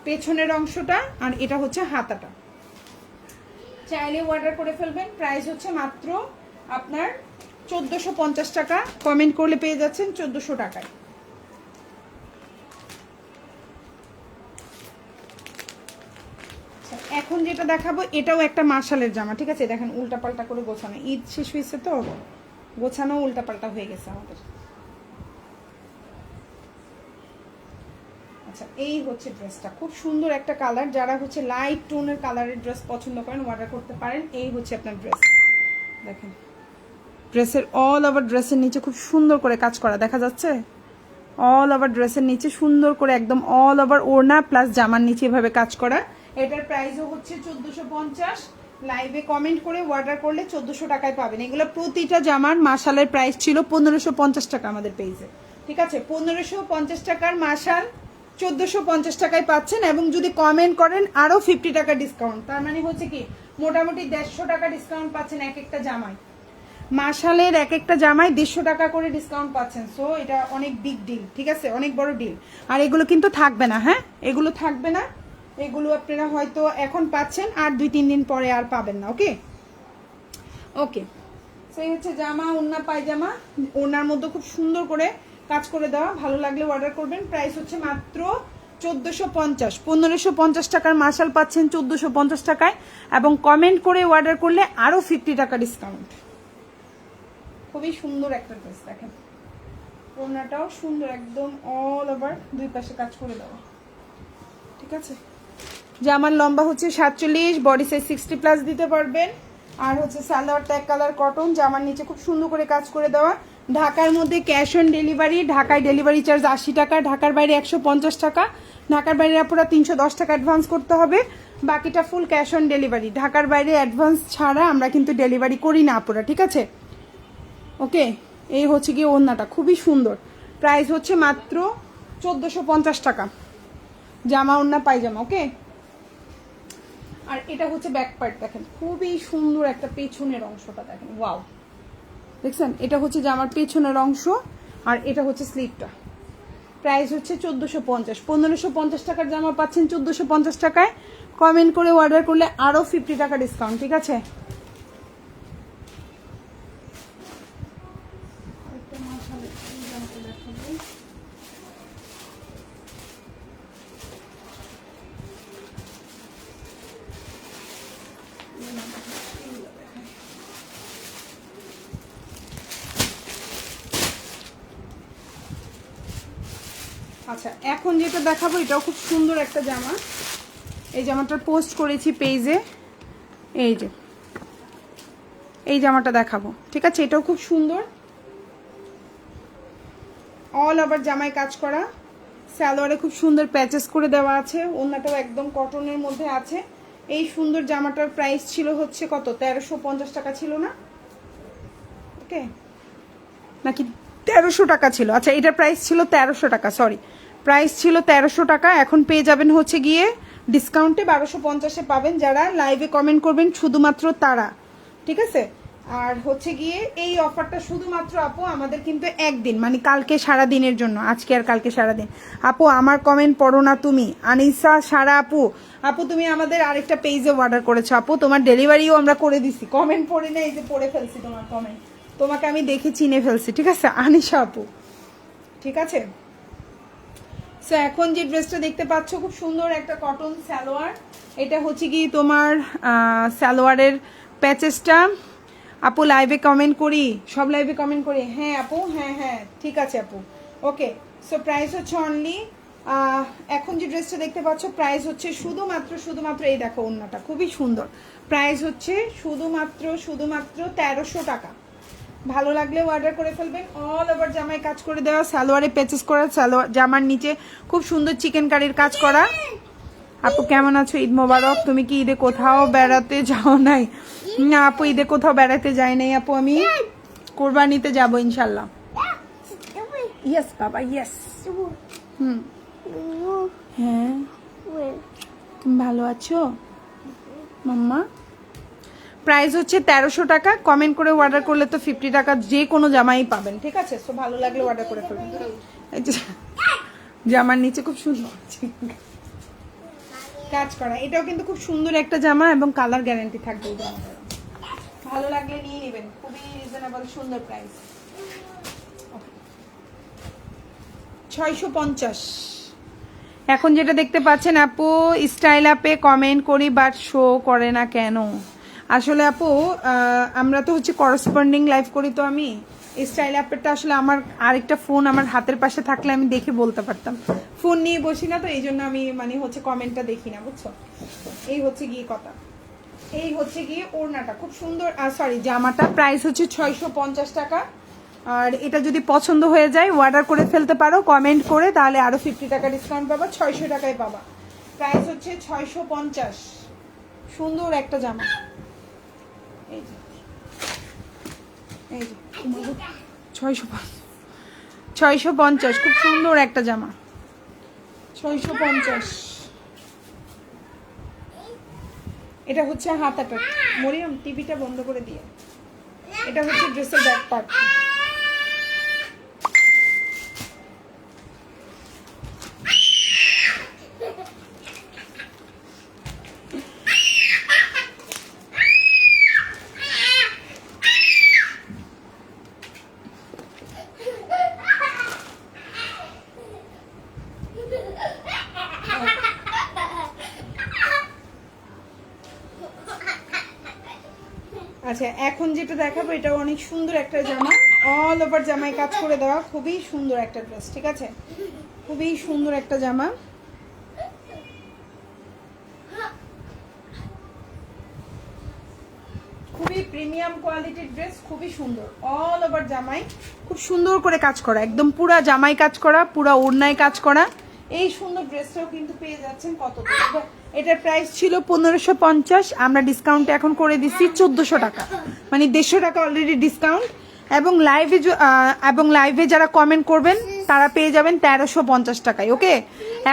পেছনের অংশটা, আর এটা হচ্ছে হাতাটা। চাইলে অর্ডার করে ফেলবেন। প্রাইস হচ্ছে মাত্র আপনার 1450 টাকা, কমেন্ট করলে পেয়ে যাচ্ছেন 1400 টাকায়। এখন যেটা দেখাবো এটাও একটা মার্শালের জামা। ঠিক আছে, দেখেন উল্টাপাল্টা করে গোছানো, ঈদ শেষ হয়েছে তো গোছানো উল্টাপাল্টা হয়ে গেছে আমাদের। আচ্ছা, এই হচ্ছে ড্রেসটা, খুব সুন্দর একটা কালার, যারা হচ্ছে লাইট টোনের কালারের ড্রেস পছন্দ করেন অর্ডার করতে পারেন। এই হচ্ছে আপনার ড্রেস, দেখেন ড্রেসের অল ওভার ড্রেসের নিচে খুব সুন্দর করে কাজ করা দেখা যাচ্ছে, অল ওভার ড্রেসের নিচে সুন্দর করে একদম অল ওভার ওড়না প্লাস জামার নিচে এভাবে কাজ করা। এটার প্রাইসও হচ্ছে 1450, লাইভে কমেন্ট করে অর্ডার করলে 1400 টাকায় পাবেন। এগুলো প্রতিটা জামার মাশালের প্রাইস ছিল 1550 টাকা আমাদের পেজে। ঠিক আছে, 1550 টাকার মাশাল 1450 টাকায় পাচ্ছেন, এবং যদি কমেন্ট করেন আরও 50 টাকা ডিসকাউন্ট, তার মানে হচ্ছে কি মোটামুটি 150 টাকা ডিসকাউন্ট পাচ্ছেন এক একটা জামায়। মাশালের এক একটা জামায় 150 টাকা করে ডিসকাউন্ট পাচ্ছেন, সো এটা অনেক বিগ ডিল। ঠিক আছে, অনেক বড় ডিল। আর এগুলো কিন্তু থাকবে না, হ্যাঁ এগুলো থাকবে না, এগুলো আপনারা হয়তো এখন পাচ্ছেন আর 2-3 দিন পরে আর পাবেন না। ওকে ওকে, সেই হচ্ছে জামা, ওড়না পায়জামা, ওড়নার মধ্যে খুব সুন্দর করে কাজ করে দেওয়া, ভালো লাগলে অর্ডার করবেন। প্রাইস হচ্ছে মাত্র 1450, 1550 টাকার মাশাল পাচ্ছেন 1450 টাকায়, এবং কমেন্ট করে অর্ডার করলে আরও 50 টাকা ডিসকাউন্ট। খুবই সুন্দর একটা ড্রেস, দেখেন ওড়নাটাও সুন্দর, একদম অল ওভার দুই পাশে কাজ করে দেওয়া। ঠিক আছে, জামার লম্বা হচ্ছে 47, বডি সাইজ 60+ দিতে পারবেন। আর হচ্ছে সালোয়ার ট্যাগ কালার কটন, জামার নিচে খুব সুন্দর করে কাজ করে দেওয়া। ঢাকার মধ্যে ক্যাশ অন ডেলিভারি, ঢাকায় ডেলিভারি চার্জ 80 টাকা, ঢাকার বাইরে 150 টাকা। ঢাকার বাইরে আপনারা 310 টাকা অ্যাডভান্স করতে হবে, বাকিটা ফুল ক্যাশ অন ডেলিভারি। ঢাকার বাইরে অ্যাডভান্স ছাড়া আমরা কিন্তু ডেলিভারি করি না আপনারা। ঠিক আছে, ওকে এই হচ্ছে গিয়ে ওড়নাটা খুবই সুন্দর, প্রাইস হচ্ছে মাত্র 1450 টাকা জামা ওড়না পায়জামা। ওকে, আর এটা হচ্ছে ব্যাক পার্ট, দেখেন খুবই সুন্দর একটা পেছনের অংশটা দেখেন, ওয়াও দেখছেন, এটা হচ্ছে জামার পেছনের অংশ আর এটা হচ্ছে স্লিভটা। প্রাইস হচ্ছে 1450। 1550 টাকার জামা পাচ্ছেন 1450 টাকায়। কমেন্ট করে অর্ডার করলে আরও 50 টাকা ডিসকাউন্ট, ঠিক আছে? আচ্ছা, এখন যেটা দেখাবো এটাও খুব সুন্দর একটা জামা। এই জামাটার পোস্ট করেছি পেজে, এই যে এই জামাটা দেখাবো, ঠিক আছে? এটাও খুব সুন্দর, অল ওভার জামায় কাজ করা, সালোয়ারে খুব সুন্দর প্যাচেস করে দেওয়া আছে, ওড়নাটাও একদম কটনের মধ্যে আছে। এই সুন্দর জামাটার প্রাইস ছিল হচ্ছে কত, 1350 টাকা ছিল না? ওকে, নাকি 1300 টাকা ছিল? আচ্ছা, এটার প্রাইস ছিল 1300 টাকা, সরি, প্রাইস ছিল 1300 টাকা। এখন পেয়ে যাবেন হচ্ছে গিয়ে ডিসকাউন্টে 1250-এ পাবেন যারা লাইভে কমেন্ট করবেন, শুধুমাত্র তারা, ঠিক আছে? আর হচ্ছে গিয়ে এই অফারটা শুধুমাত্র আপু আমাদের কিন্তু একদিন, মানে কালকে সারা দিনের জন্য, আজকে আর কালকে সারা দিন। আপু আমার কমেন্ট পড়ো না তুমি, আনিসা সারা আপু, আপু তুমি আমাদের আরেকটা পেজে অর্ডার করেছো আপু, তোমার ডেলিভারিও আমরা করে দিছি, কমেন্ট পড়ে না, এই যে পড়ে ফেলছি তোমার কমেন্ট, তোমাকে আমি দেখে চিনে ফেলছি, ঠিক আছে আনিশা আপু, ঠিক আছে? সো এখন যে ড্রেসটা দেখতে পাচ্ছ খুব সুন্দর একটা কটন সালোয়ার, এটা হচ্ছে কি তোমার সালোয়ারের প্যাচেসটা। আপু লাইভে কমেন্ট করি, সব লাইভে কমেন্ট করি, হ্যাঁ আপু, হ্যাঁ হ্যাঁ ঠিক আছে আপু। ওকে, সো প্রাইস হচ্ছে অনলি, এখন যে ড্রেসটা দেখতে পাচ্ছ প্রাইস হচ্ছে শুধুমাত্র এই দেখো ওড়নাটা খুবই সুন্দর, প্রাইস হচ্ছে শুধুমাত্র 1300 টাকা। ভালো লাগলে অর্ডার করে ফেলবেন। অল ওভার জামায় কাজ করে দেওয়া, সালোয়ারে প্যাচেস করা, সালোয়ার জামার নিচে খুব সুন্দর চিকেন কারির কাজ করা। আপু কেমন আছো? ঈদ মোবারক। তুমি কি ঈদে কোথাও বেড়াতে যাও নাই? না আপু, ঈদে কোথাও বেড়াতে যাই নাই আপু, আমি কোরবানিতে যাবো ইনশাল্লাহ। ইয়েস বাবা, ইয়েস। হ্যাঁ, তুমি ভালো আছো মাম্মা? প্রাইস হচ্ছে 1300 টাকা। কমেন্ট করে অর্ডার করলে তো 50 টাকা যে কোনো জামাই পাবেন, ঠিক আছে? সো ভালো লাগলে অর্ডার করে ফেলবেন। এই যে জামার নিচে খুব সুন্দর কাজ করা, এটাও কিন্তু খুব সুন্দর একটা জামা এবং কালার গ্যারান্টি থাকবে এই জামাটার। ভালো লাগলে নিয়ে নেবেন, খুবই রিজনেবল সুন্দর প্রাইস। 650। এখন যেটা দেখতে পাচ্ছেন আপু, স্টাইল আপে কমেন্ট করি বাট শো করে না কেন? আসলে আপু আমরা তো হচ্ছে করসপন্ডিং লাইভ করি, তো আমি স্টাইল আপেরটা আসলে আমার আরেকটা ফোন আমার হাতের পাশে থাকলে আমি দেখে বলতে পারতাম, ফোন নিয়ে বসি না, তো এই জন্য আমি মানে হচ্ছে কমেন্টটা দেখি না, বুঝছো? এই হচ্ছে গিয়ে কথা। এই হচ্ছে গিয়ে ওড়নাটা খুব সুন্দর, সরি জামাটা প্রাইস হচ্ছে 650 টাকা। আর এটা যদি পছন্দ হয়ে যায় অর্ডার করে ফেলতে পারো কমেন্ট করে, তাহলে আরো 50 টাকা ডিসকাউন্ট পাবা, 600 টাকায় পাবা। প্রাইস হচ্ছে 650। সুন্দর একটা জামা, এই যে 650, খুব সুন্দর একটা জামা, 650। এটা হচ্ছে হাতাটা, মরিয়ম টিভিটা বন্ধ করে দিয়ে, এটা হচ্ছে ড্রেসের ব্যাক পার্ট। আচ্ছা, এখন যেটা দেখাবো এটাও অনেক সুন্দর একটা জামা, অল ওভার জামায় কাজ করে দেওয়া, খুবই সুন্দর একটা ড্রেস, ঠিক আছে? খুবই সুন্দর একটা জামা, খুবই প্রিমিয়াম কোয়ালিটির ড্রেস, খুবই সুন্দর। অল ওভার জামায় খুব সুন্দর করে কাজ করা, একদম পুরা জামায় কাজ করা, পুরা ওড়নায় কাজ করা। এই সুন্দর ড্রেসটাও কিন্তু পেয়ে যাচ্ছেন কত? এটার প্রাইস ছিল 1550, আমরা ডিসকাউন্ট এখন করে দিচ্ছি 1400 টাকা, মানে 150 টাকা অলরেডি ডিসকাউন্ট। এবং লাইভে যারা কমেন্ট করবেন তারা পেয়ে যাবেন 1350 টাকায়। ওকে,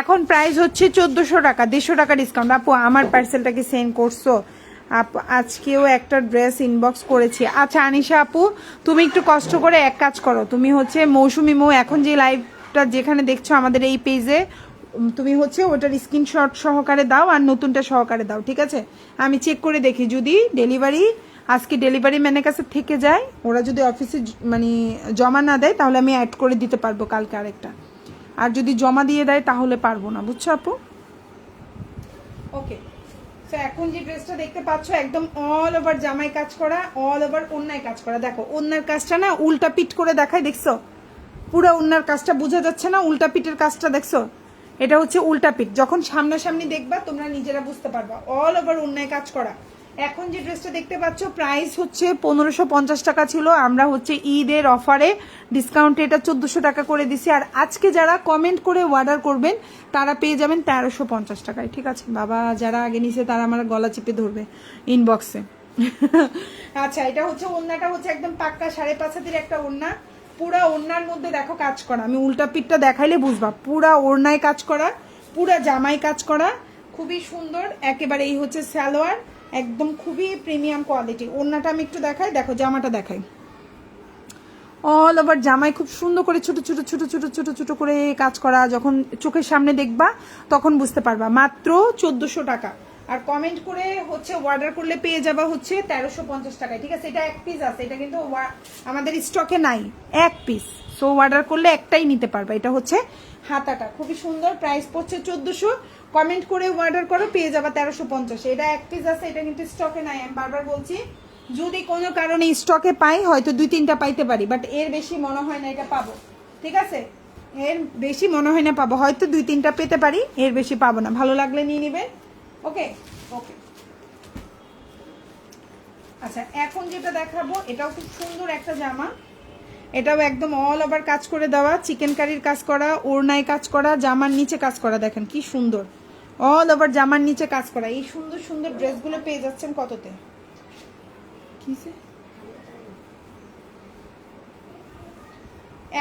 এখন প্রাইস হচ্ছে 1400 টাকা, 150 টাকা ডিসকাউন্ট। আপু আমার পার্সেলটাকে সেন্ড করছো? আজকেও একটা ড্রেস ইনবক্স করেছি। আচ্ছা আনিশা আপু, তুমি একটু কষ্ট করে এক কাজ করো, তুমি হচ্ছে মৌসুমি মৌ এখন যে লাইভটা যেখানে দেখছো আমাদের এই পেজে, তুমি হচ্ছে ওটার স্ক্রিনশট সহকারে দাও আর নতুনটা সহকারে দাও, ঠিক আছে? আমি চেক করে দেখি যদি ডেলিভারি আজকে ডেলিভারি ম্যানের কাছে থেকে যায়, ওরা যদি অফিসে মানে জমা না দেয় তাহলে আমি অ্যাড করে দিতে পারবো কালকে আরেকটা, আর যদি জমা দিয়ে দেয় তাহলে পারবো না, বুঝছো আপু? ওকে, তো এখন যে ড্রেসটা দেখতে পাচ্ছ একদম অল ওভার জামাই কাজ করা, অল ওভার ওন্নায় কাজ করা। দেখো ওন্নার কাজটা না উল্টা পিট করে দেখায়, দেখছো? পুরো ওন্নার কাজটা বোঝা যাচ্ছে না? উল্টা পিটের কাজটা দেখছো? এটা হচ্ছে উল্টা পিট, যখন সামনাসামনি দেখবা তোমরা নিজেরা বুঝতে পারবা। অল ওভার ওন্নায় কাজ করা। এখন যে ড্রেসটা দেখতে পাচ্ছ প্রাইস হচ্ছে 1550 টাকা ছিল, আমরা হচ্ছে ঈদের অফারে ডিসকাউন্টে এটা 1400 টাকা করে দিছি। আর আজকে যারা কমেন্ট করে অর্ডার করবেন তারা পেয়ে যাবেন 1350 টাকায়, ঠিক আছে? বাবা যারা আগে নিছে তারা আমার গলা চিপে ধরবে ইনবক্সে। আচ্ছা, এটা হচ্ছে ওড়নাটা হচ্ছে একদম পাক্কা 5.5 হাতের একটা ওড়না, পুরা ওড়নার মধ্যে দেখো কাজ করা। আমি উল্টা পিঠটা দেখাইলে বুঝবা, পুরা ওড়নায় কাজ করা, পুরা জামাই কাজ করা, খুবই সুন্দর একেবারে। এই হচ্ছে সালোয়ার, একদম খুবই প্রিমিয়াম কোয়ালিটি। ওড়নাটা আমি একটু দেখাই, দেখো জামাটা দেখাই, অল ওভার জামাই খুব সুন্দর করে ছোট ছোট ছোট ছোট ছোট ছোট করে কাজ করা। যখন চোখের সামনে দেখবা তখন বুঝতে পারবা। মাত্র 1400 টাকা। আর কমেন্ট করে হচ্ছে অর্ডার করলে পেয়ে যাবা হচ্ছে 1350 টাকায়, ঠিক আছে? এটা এক পিস আছে, এটা কিন্তু আমাদের স্টকে নাই, এক পিস। সো অর্ডার করলে একটাই নিতে পারবা। এটা হচ্ছে হাতাটা, খুবই সুন্দর, প্রাইস পড়ছে 1400। কমেন্ট করে অর্ডার করো, পেয়ে যাবা 1350। এটা এক পিস আছে, এটা কিন্তু স্টকে নাই। আমি বারবার বলছি যদি কোনো কারণে স্টকে পাই হয়তো 2-3টা পাইতে পারি, বাট এর বেশি মনে হয় না এটা পাবো, ঠিক আছে? এর বেশি মনে হয় না পাবো, হয়তো 2-3টা পেতে পারি, এর বেশি পাবো না। ভালো লাগলে নিয়ে নিবে। ওকে ওকে। আচ্ছা, এখন যেটা দেখাবো এটাও খুব সুন্দর একটা জামা, এটাও একদম অল ওভার কাজ করে দেওয়া, চিকেন কারির কাজ করা, ওড়নায় কাজ করা, জামার নিচে কাজ করা। দেখেন কি সুন্দর, অল ওভার জামার নিচে কাজ করা। এই সুন্দর সুন্দর ড্রেসগুলো পেয়ে যাচ্ছেন কততে?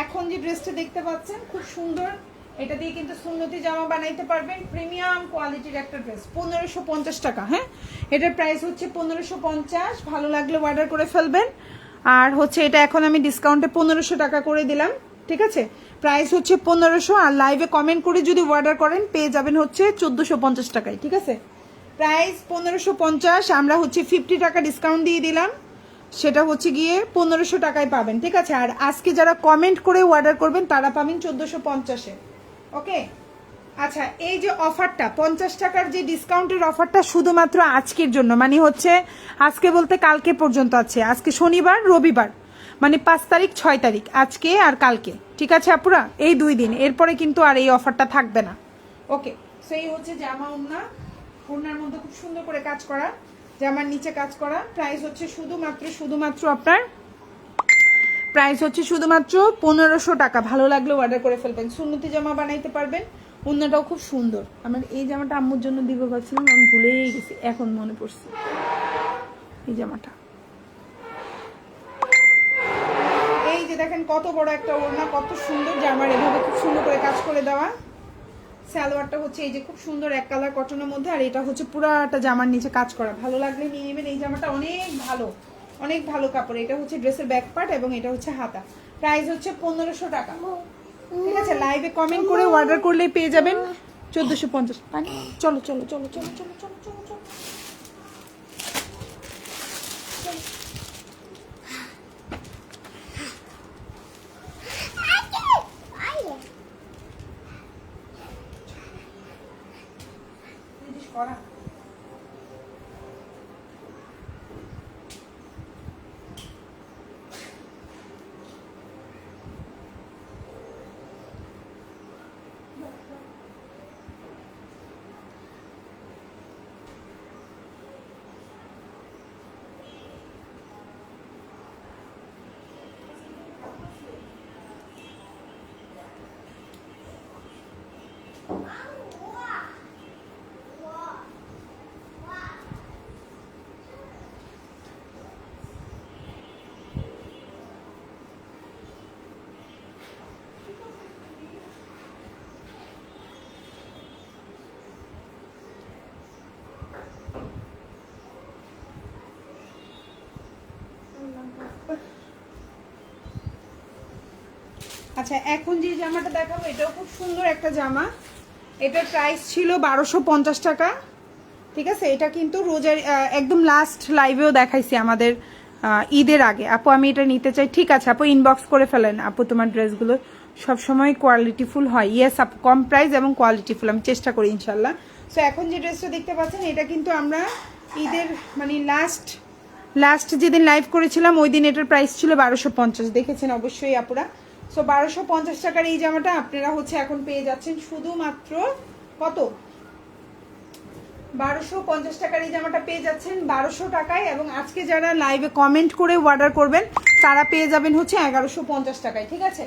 এখন যে ড্রেসটা দেখতে পাচ্ছেন খুব সুন্দর, এটা দিয়ে কিন্তু সুন্নতি জামা বানাইতে পারবেন। প্রিমিয়াম কোয়ালিটির একটা ড্রেস, 1550 টাকা। হ্যাঁ, এটার প্রাইস হচ্ছে 1550। ভালো লাগলে অর্ডার করে ফেলবেন। আর হচ্ছে এটা এখন আমি ডিসকাউন্টে 1500 টাকা করে দিলাম, ঠিক আছে? প্রাইস হচ্ছে 1500। আর লাইভে কমেন্ট করে যদি অর্ডার করেন পেয়ে যাবেন হচ্ছে 1450 টাকায়, ঠিক আছে? প্রাইস 1550, আমরা হচ্ছে 50 টাকা ডিসকাউন্ট দিয়ে দিলাম, সেটা হচ্ছে গিয়ে 1500 টাকায় পাবেন, ঠিক আছে? আর আজকে যারা কমেন্ট করে অর্ডার করবেন তারা পাবেন 1450-এ। ওকে, আচ্ছা, এই যে অফারটা 50 টাকার যে ডিসকাউন্টের অফারটা শুধুমাত্র আজকের জন্য, মানে হচ্ছে আজকে বলতে কালকে পর্যন্ত আছে। আজকে শনিবার রবিবার, মানে 5 তারিখ 6 তারিখ, আজকে আর কালকে, ঠিক আছে আপুরা? এই 2 দিন, এরপরে কিন্তু আর এই অফারটা থাকবে না। ওকে, সেই হচ্ছে জামা ওড়না, ওড়নার মধ্যে খুব সুন্দর করে কাজ করা, জামার নিচে কাজ করা। প্রাইস হচ্ছে শুধুমাত্র আপনার প্রাইস হচ্ছে শুধুমাত্র 1500 টাকা। ভালো লাগলে অর্ডার করে ফেলবেন, সুন্নতি জামা বানাইতে পারবেন। ওড়নাটাও খুব সুন্দর। আমার এই জামাটা আম্মুর জন্য দিব ভাবছিলাম, আমি ভুলেই গেছি, এখন মনে পড়ছে। এই জামাটা, এই যে দেখেন কত বড় একটা ওড়না, কত সুন্দর জামার, এভাবে খুব সুন্দর করে কাজ করে দেওয়া। সালোয়ারটা হচ্ছে এই যে খুব সুন্দর এক কালার কটনের মধ্যে, আর এটা হচ্ছে পুরাটা জামার নিচে কাজ করা। ভালো লাগলে নিয়ে নেবেন। এই জামাটা অনেক ভালো কাপড়। এটা হচ্ছে ড্রেসের ব্যাক পার্ট এবং এটা হচ্ছে হাতা। প্রাইস হচ্ছে 1500 টাকা, ঠিক আছে? লাইভে কমেন্ট করে অর্ডার করলে পেয়ে যাবেন 1450। চলো চলো চলো চলো চলো চলো চলো চলো। করা আচ্ছা এখন যে জামাটা দেখাবো এটাও খুব সুন্দর একটা জামা, এটার প্রাইস ছিল 1250 টাকা, ঠিক আছে। এটা কিন্তু রোজার একদম লাস্ট লাইভেও দেখাইছি আমাদের ঈদের আগে। আপু আমি এটা নিতে চাই, ঠিক আছে আপু ইনবক্স করে ফেলেন। আপু তোমার ড্রেসগুলো সবসময় কোয়ালিটিফুল হয়। ইয়েস আপু, কম প্রাইস এবং কোয়ালিটিফুল, আমি চেষ্টা করি ইনশাল্লাহ। সো এখন যে ড্রেসটা দেখতে পাচ্ছেন এটা কিন্তু আমরা ঈদের মানে লাস্ট যেদিন লাইভ করেছিলাম ওই দিন এটার প্রাইস ছিল 1250, দেখেছেন অবশ্যই আপুরা। সো 1250 টাকার এই জামাটা আপনারা হচ্ছে এখন পেয়ে যাচ্ছেন শুধুমাত্র কত, 1250 টাকার এই জামাটা পেয়ে যাচ্ছেন 1200 টাকায়। এবং আজকে যারা লাইভে কমেন্ট করে অর্ডার করবেন তারা পেয়ে যাবেন হচ্ছে 1150 টাকায়, ঠিক আছে।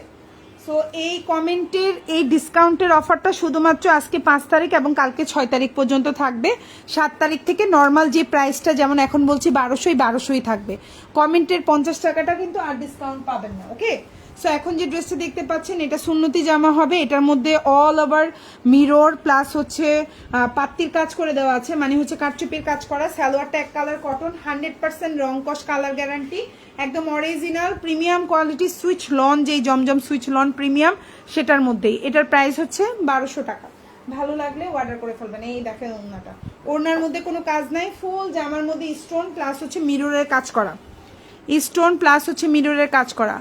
সো এই কমেন্টের এই ডিসকাউন্টের অফারটা শুধুমাত্র আজকে 5 তারিখ এবং কালকে 6 তারিখ পর্যন্ত থাকবে। 7 তারিখ থেকে নর্মাল যে প্রাইসটা যেমন এখন বলছি 1200ই থাকবে। কমেন্টের 50 টাকাটা কিন্তু আর ডিসকাউন্ট পাবেন না, ওকে। সো এখন যে ড্রেসটা দেখতে পাচ্ছেন এটা সুন্নতি জামা হবে, এটার মধ্যে অল ওভার মিরর প্লাস হচ্ছে পাত্তির কাজ করে দেওয়া আছে, মানে হচ্ছে কারচুপির কাজ করা। সালোয়ারটা এক কালার কটন, 100% রং কস কালার গ্যারান্টি, একদম original premium quality switch loan, যেই জমজম সুইচ লন প্রিমিয়াম সেটার মধ্যেই। এটার প্রাইস হচ্ছে 1200 টাকা। ভালো লাগলে অর্ডার করে ফেলবেন। এই দেখেন ওড়নাটা, ওড়নার মধ্যে কোনো কাজ নাই, ফুল জামার মধ্যে স্টোন প্লাস হচ্ছে মিররের কাজ করা, স্টোন প্লাস হচ্ছে মিররের কাজ করা,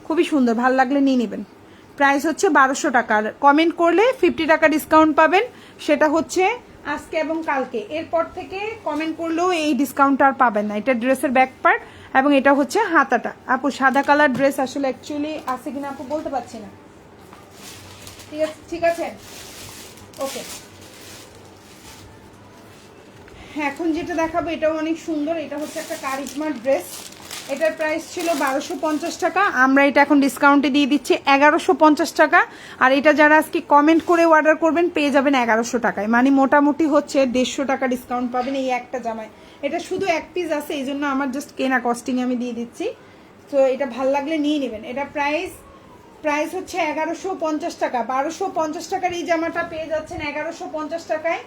খুবই সুন্দর, ভালো লাগলে নিয়ে নেবেন। প্রাইস হচ্ছে 1200 টাকা। কমেন্ট করলে 50 টাকা ডিসকাউন্ট পাবেন, সেটা হচ্ছে আজকে এবং কালকে। এরপর থেকে কমেন্ট করলেও এই ডিসকাউন্ট আর পাবেন না। এটা ড্রেসের ব্যাক পার্ট এবং এটা হচ্ছে হাতাটা। আপু সাদা কালার ড্রেস আসলে অ্যাকচুয়ালি আছে কিনা আপু বলতে পারছি না, ঠিক আছে ঠিক আছে ওকে। এখন যেটা দেখাবো এটাও অনেক সুন্দর, এটা হচ্ছে একটা কারিজমা ড্রেস, এটার প্রাইস ছিল 1250 টাকা, আমরা এটা এখন ডিসকাউন্টে দিয়ে দিচ্ছি 1150 টাকা। আর এটা যারা আজকে কমেন্ট করে অর্ডার করবেন পেয়ে যাবেন 1100 টাকায়, মানে মোটামুটি হচ্ছে 150 টাকা ডিসকাউন্ট পাবেন এই একটা জামায়। এটা শুধু এক পিস আছে এই জন্য আমার জাস্ট কেনা কস্টিং আমি দিয়ে দিচ্ছি। তো এটা ভাল লাগলে নিয়ে নেবেন। এটা প্রাইস হচ্ছে 1150 টাকা। 1250 টাকার এই জামাটা পেয়ে যাচ্ছেন 1150 টাকায়।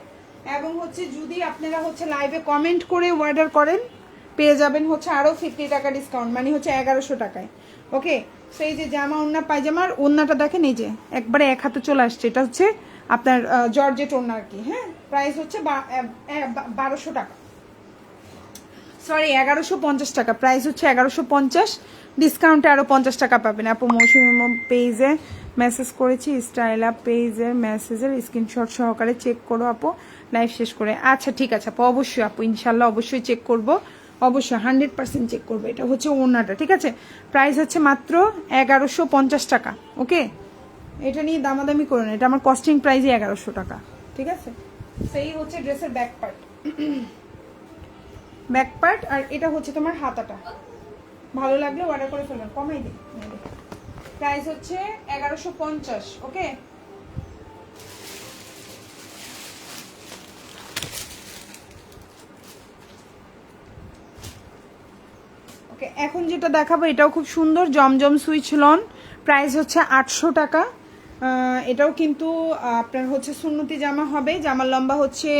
এবং হচ্ছে যদি আপনারা হচ্ছে লাইভে কমেন্ট করে অর্ডার করেন পেয়ে যাবেন হচ্ছে আরও 50 টাকা ডিসকাউন্ট, মানে হচ্ছে 1100 টাকায়, ওকে। সো এই যে জামা ওড়না পায়জামার ওড়নাটা দেখেন, এই যে একবারে এক হাতে চলে আসছে, এটা হচ্ছে আপনার জর্জেট ওড়না আর কি, হ্যাঁ। প্রাইস হচ্ছে 1200 টাকা, সরি 1150 টাকা, প্রাইস হচ্ছে 1150, ডিসকাউন্টে আরও 50 টাকা পাবেন। আপু মৌসুমি পেজে মেসেজ করেছি, স্টাইল আপ পেজের মেসেজের স্ক্রিনশট সহকারে চেক করো আপু লাইভ শেষ করে। আচ্ছা ঠিক আছে আপু, অবশ্যই আপু ইনশাল্লাহ অবশ্যই চেক করবো, অবশ্যই 100% চেক করবো। এটা হচ্ছে ওড়নাটা, ঠিক আছে। প্রাইস হচ্ছে মাত্র 1150 টাকা, ওকে। এটা নিয়ে দামাদামি করুন, এটা আমার কস্টিং প্রাইসই 1100 টাকা, ঠিক আছে। সেই হচ্ছে ড্রেসের ব্যাক পার্ট আর এটা হচ্ছে তোমার হাতাটা। ভালো লাগলে অর্ডার করে ফেলবেন, কমাই দিই। প্রাইস হচ্ছে 1150, ওকে। ওকে এখন যেটা দেখাবো এটাও খুব সুন্দর, জমজম সুইচ লন, প্রাইস হচ্ছে 800 টাকা। এটাও কিন্তু আপনার হচ্ছে সুন্নতি জামা হবে, জামার লম্বা হচ্ছে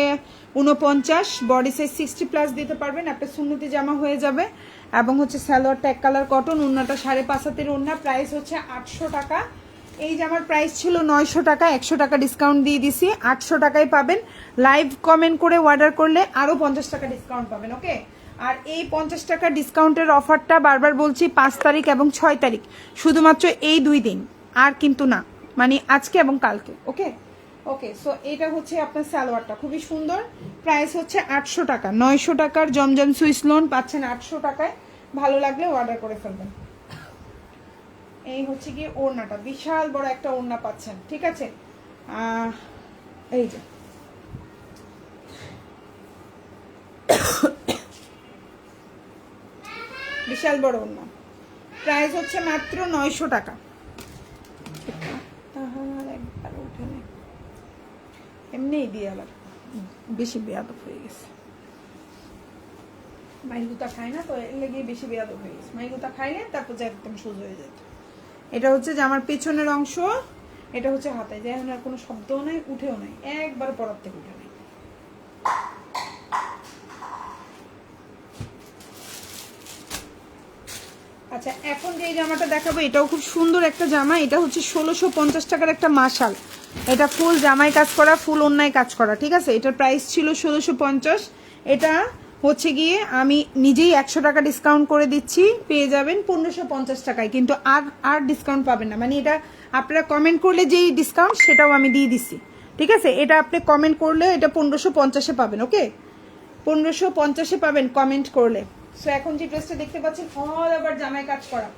49, বডি সাইজ 60+ দিতে পারবেন, আপনার সুন্নতি জামা হয়ে যাবে। এবং হচ্ছে সালোয়ারটা এক কালার কটন, ওড়নাটা 5.5 হাতের ওড়না, প্রাইস হচ্ছে 800 টাকা। এই জামার প্রাইস ছিল 900 টাকা, 100 টাকা ডিসকাউন্ট দিয়ে দিছি, 800 টাকায় পাবেন। লাইভ কমেন্ট করে অর্ডার করলে আরও 50 টাকা ডিসকাউন্ট পাবেন, ওকে। আর এই 50 টাকা ডিসকাউন্টের অফারটা বারবার বলছি 5 তারিখ এবং 6 তারিখ, শুধুমাত্র এই 2 দিন, আর কিন্তু না, মানে আজকে এবং কালকে, ওকে ওকে। সো এটা হচ্ছে আপনার সালোয়ারটা খুবই সুন্দর, প্রাইস হচ্ছে 800 টাকা। 900 টাকার জমজম সুইস লোন পাচ্ছেন 800 টাকায়, ভালো লাগলে অর্ডার করে ফেলবেন। এই হচ্ছে কি ওড়নাটা, বিশাল বড় একটা ওড়না পাচ্ছেন, ঠিক আছে। এই যে বিশাল বড় ওড়না, প্রাইস হচ্ছে মাত্র 900 টাকা। এমনিই দিয়ে আবার বেশি বেয়াদব হয়ে গেছে, মাইগুতা খায় না তো এর লেগে বেশি বেয়াদব হয়ে গেছে। মাইগুতা খাইলে তারপর যে একদম সোজা হয়ে যেত। এটা হচ্ছে যে আমার পেছনের অংশ, এটা হচ্ছে হাতায়, যে এখন আর কোনো শব্দও নাই, উঠেও নাই, একবার পরার থেকে উঠে নাই। আচ্ছা এখন যে জামাটা দেখাবো এটাও খুব সুন্দর একটা জামা, এটা হচ্ছে 1650 টাকার একটা মাশাল, এটা ফুল জামায় কাজ করা, ফুল অন্যায় কাজ করা, ঠিক আছে। এটার প্রাইস ছিল 1650, এটা হচ্ছে গিয়ে আমি নিজেই 100 টাকা ডিসকাউন্ট করে দিচ্ছি, পেয়ে যাবেন 1550 টাকায়, কিন্তু আর ডিসকাউন্ট পাবেন না, মানে এটা আপনারা কমেন্ট করলে যেই ডিসকাউন্ট সেটাও আমি দিয়ে দিচ্ছি, ঠিক আছে। এটা আপনি কমেন্ট করলে এটা 1550-এ পাবেন, ওকে 1550-এ পাবেন কমেন্ট করলে। সো এখন যে ড্রেসটা দেখতে পাচ্ছেন অল ওভার জামায় কাজ করা,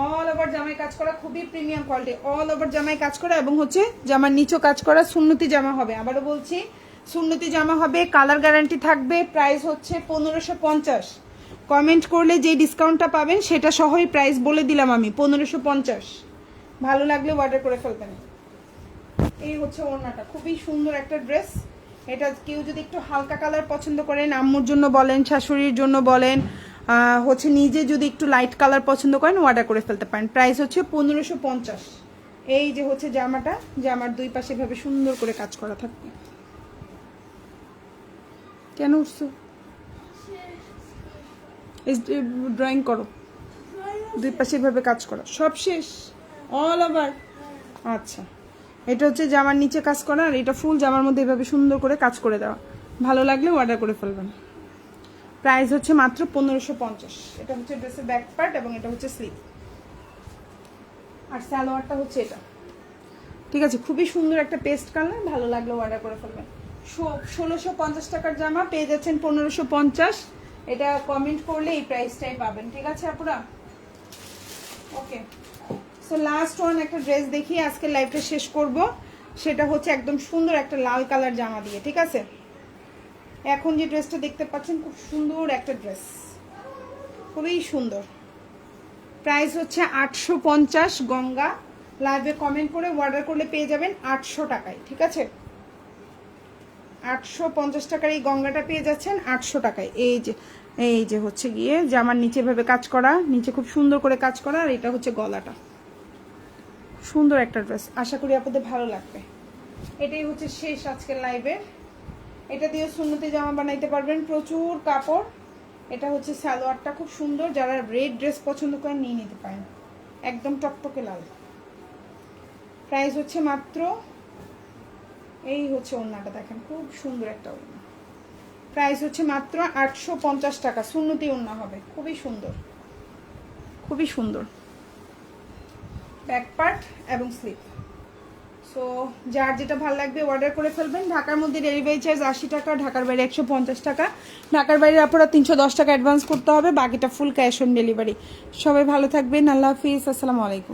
অল ওভার জামায় কাজ করা, খুবই প্রিমিয়াম কোয়ালিটি, অল ওভার জামায় কাজ করা এবং হচ্ছে জামার নিচেও কাজ করা, সুন্নতি জামা হবে, আবারও বলছি সুন্নতি জামা হবে, কালার গ্যারান্টি থাকবে, প্রাইস হচ্ছে 1550। কমেন্ট করলে যে ডিসকাউন্টটা পাবেন সেটা সহই প্রাইস বলে দিলাম আমি 1550, ভালো লাগলে অর্ডার করে ফেলবেন। এই হচ্ছে ওড়নাটা, খুবই সুন্দর একটা ড্রেস, এটা কেউ যদি একটু হালকা কালার পছন্দ করেন, আম্মুর জন্য বলেন, শাশুড়ির জন্য বলেন, হচ্ছে নিজে যদি একটু লাইট কালার পছন্দ করেন অর্ডার করে ফেলতে পারেন, প্রাইস হচ্ছে 1550। এই যে হচ্ছে জামাটা, জামার দুই পাশে ভাবে সুন্দর করে কাজ করা থাকবে। কেন উঠছো? ড্রয়িং করো, দুই পাশে ভাবে কাজ করা, সব শেষ অল ওভার। আচ্ছা এটা হচ্ছে জামার নিচে কাজ করা, আর এটা ফুল জামার মধ্যে এভাবে সুন্দর করে কাজ করে দেওয়া, ভালো লাগলে অর্ডার করে ফেলবেন। প্রাইস হচ্ছে মাত্র 1550। এটা হচ্ছে ড্রেসের ব্যাক পার্ট এবং এটা হচ্ছে স্লিভ, আর সালোয়ারটা হচ্ছে এটা, ঠিক আছে। খুবই সুন্দর একটা পেস্ট কালার, ভালো লাগলে অর্ডার করে ফেলবেন। 1650 টাকার জামা পেয়ে যাচ্ছেন 1550, এটা কমেন্ট করলে এই প্রাইসটাই পাবেন, ঠিক আছে আপুরা, ওকে। সো লাস্ট ওয়ান একটা ড্রেস দেখিয়ে আজকে লাইভটা শেষ করব, সেটা হচ্ছে একদম সুন্দর একটা লাল কালার জামা দিয়ে, ঠিক আছে। এখন যে ড্রেসটা দেখতে পাচ্ছেন খুব সুন্দর একটা ড্রেস, খুবই সুন্দর, প্রাইস হচ্ছে 850। গঙ্গা লাইভে কমেন্ট করে অর্ডার করলে পেয়ে যাবেন 800 টাকায়, ঠিক আছে। 850 টাকার এই গঙ্গাটা পেয়ে যাচ্ছেন 800 টাকায়। এই যে হচ্ছে গিয়ে জামার নিচে ভাবে কাজ করা, নিচে খুব সুন্দর করে কাজ করা, আর এটা হচ্ছে গলাটা, সুন্দর একটা ড্রেস, আশা করি আপনাদের ভালো লাগবে। এটাই হচ্ছে শেষ আজকের লাইভের, এটা দিয়ে সুন্নতি জামা বানাইতে পারবেন, প্রচুর কাপড়। এটা হচ্ছে সালোয়ারটা খুব সুন্দর, যারা রেড ড্রেস পছন্দ করেন নিয়ে নিতে পারেন, একদম টকটকে লাল। প্রাইস হচ্ছে মাত্র, এই হচ্ছে ওড়নাটা দেখেন খুব সুন্দর একটা ওড়না, প্রাইস হচ্ছে মাত্র 850 টাকা, সুন্নতি ওড়না হবে, খুবই সুন্দর, খুবই সুন্দর ব্যাক পার্ট এবং স্লিভ। সো যার যেটা ভালো লাগবে অর্ডার করে ফেলবেন। ঢাকার মধ্যে ডেলিভারি চার্জ 80 টাকা, ঢাকার বাইরে 150 টাকা, ঢাকার বাইরে আপনারা 310 টাকা অ্যাডভান্স করতে হবে, বাকিটা ফুল ক্যাশ অন ডেলিভারি। সবাই ভালো থাকবেন, আল্লাহ হাফিজ, আসসালামু আলাইকুম।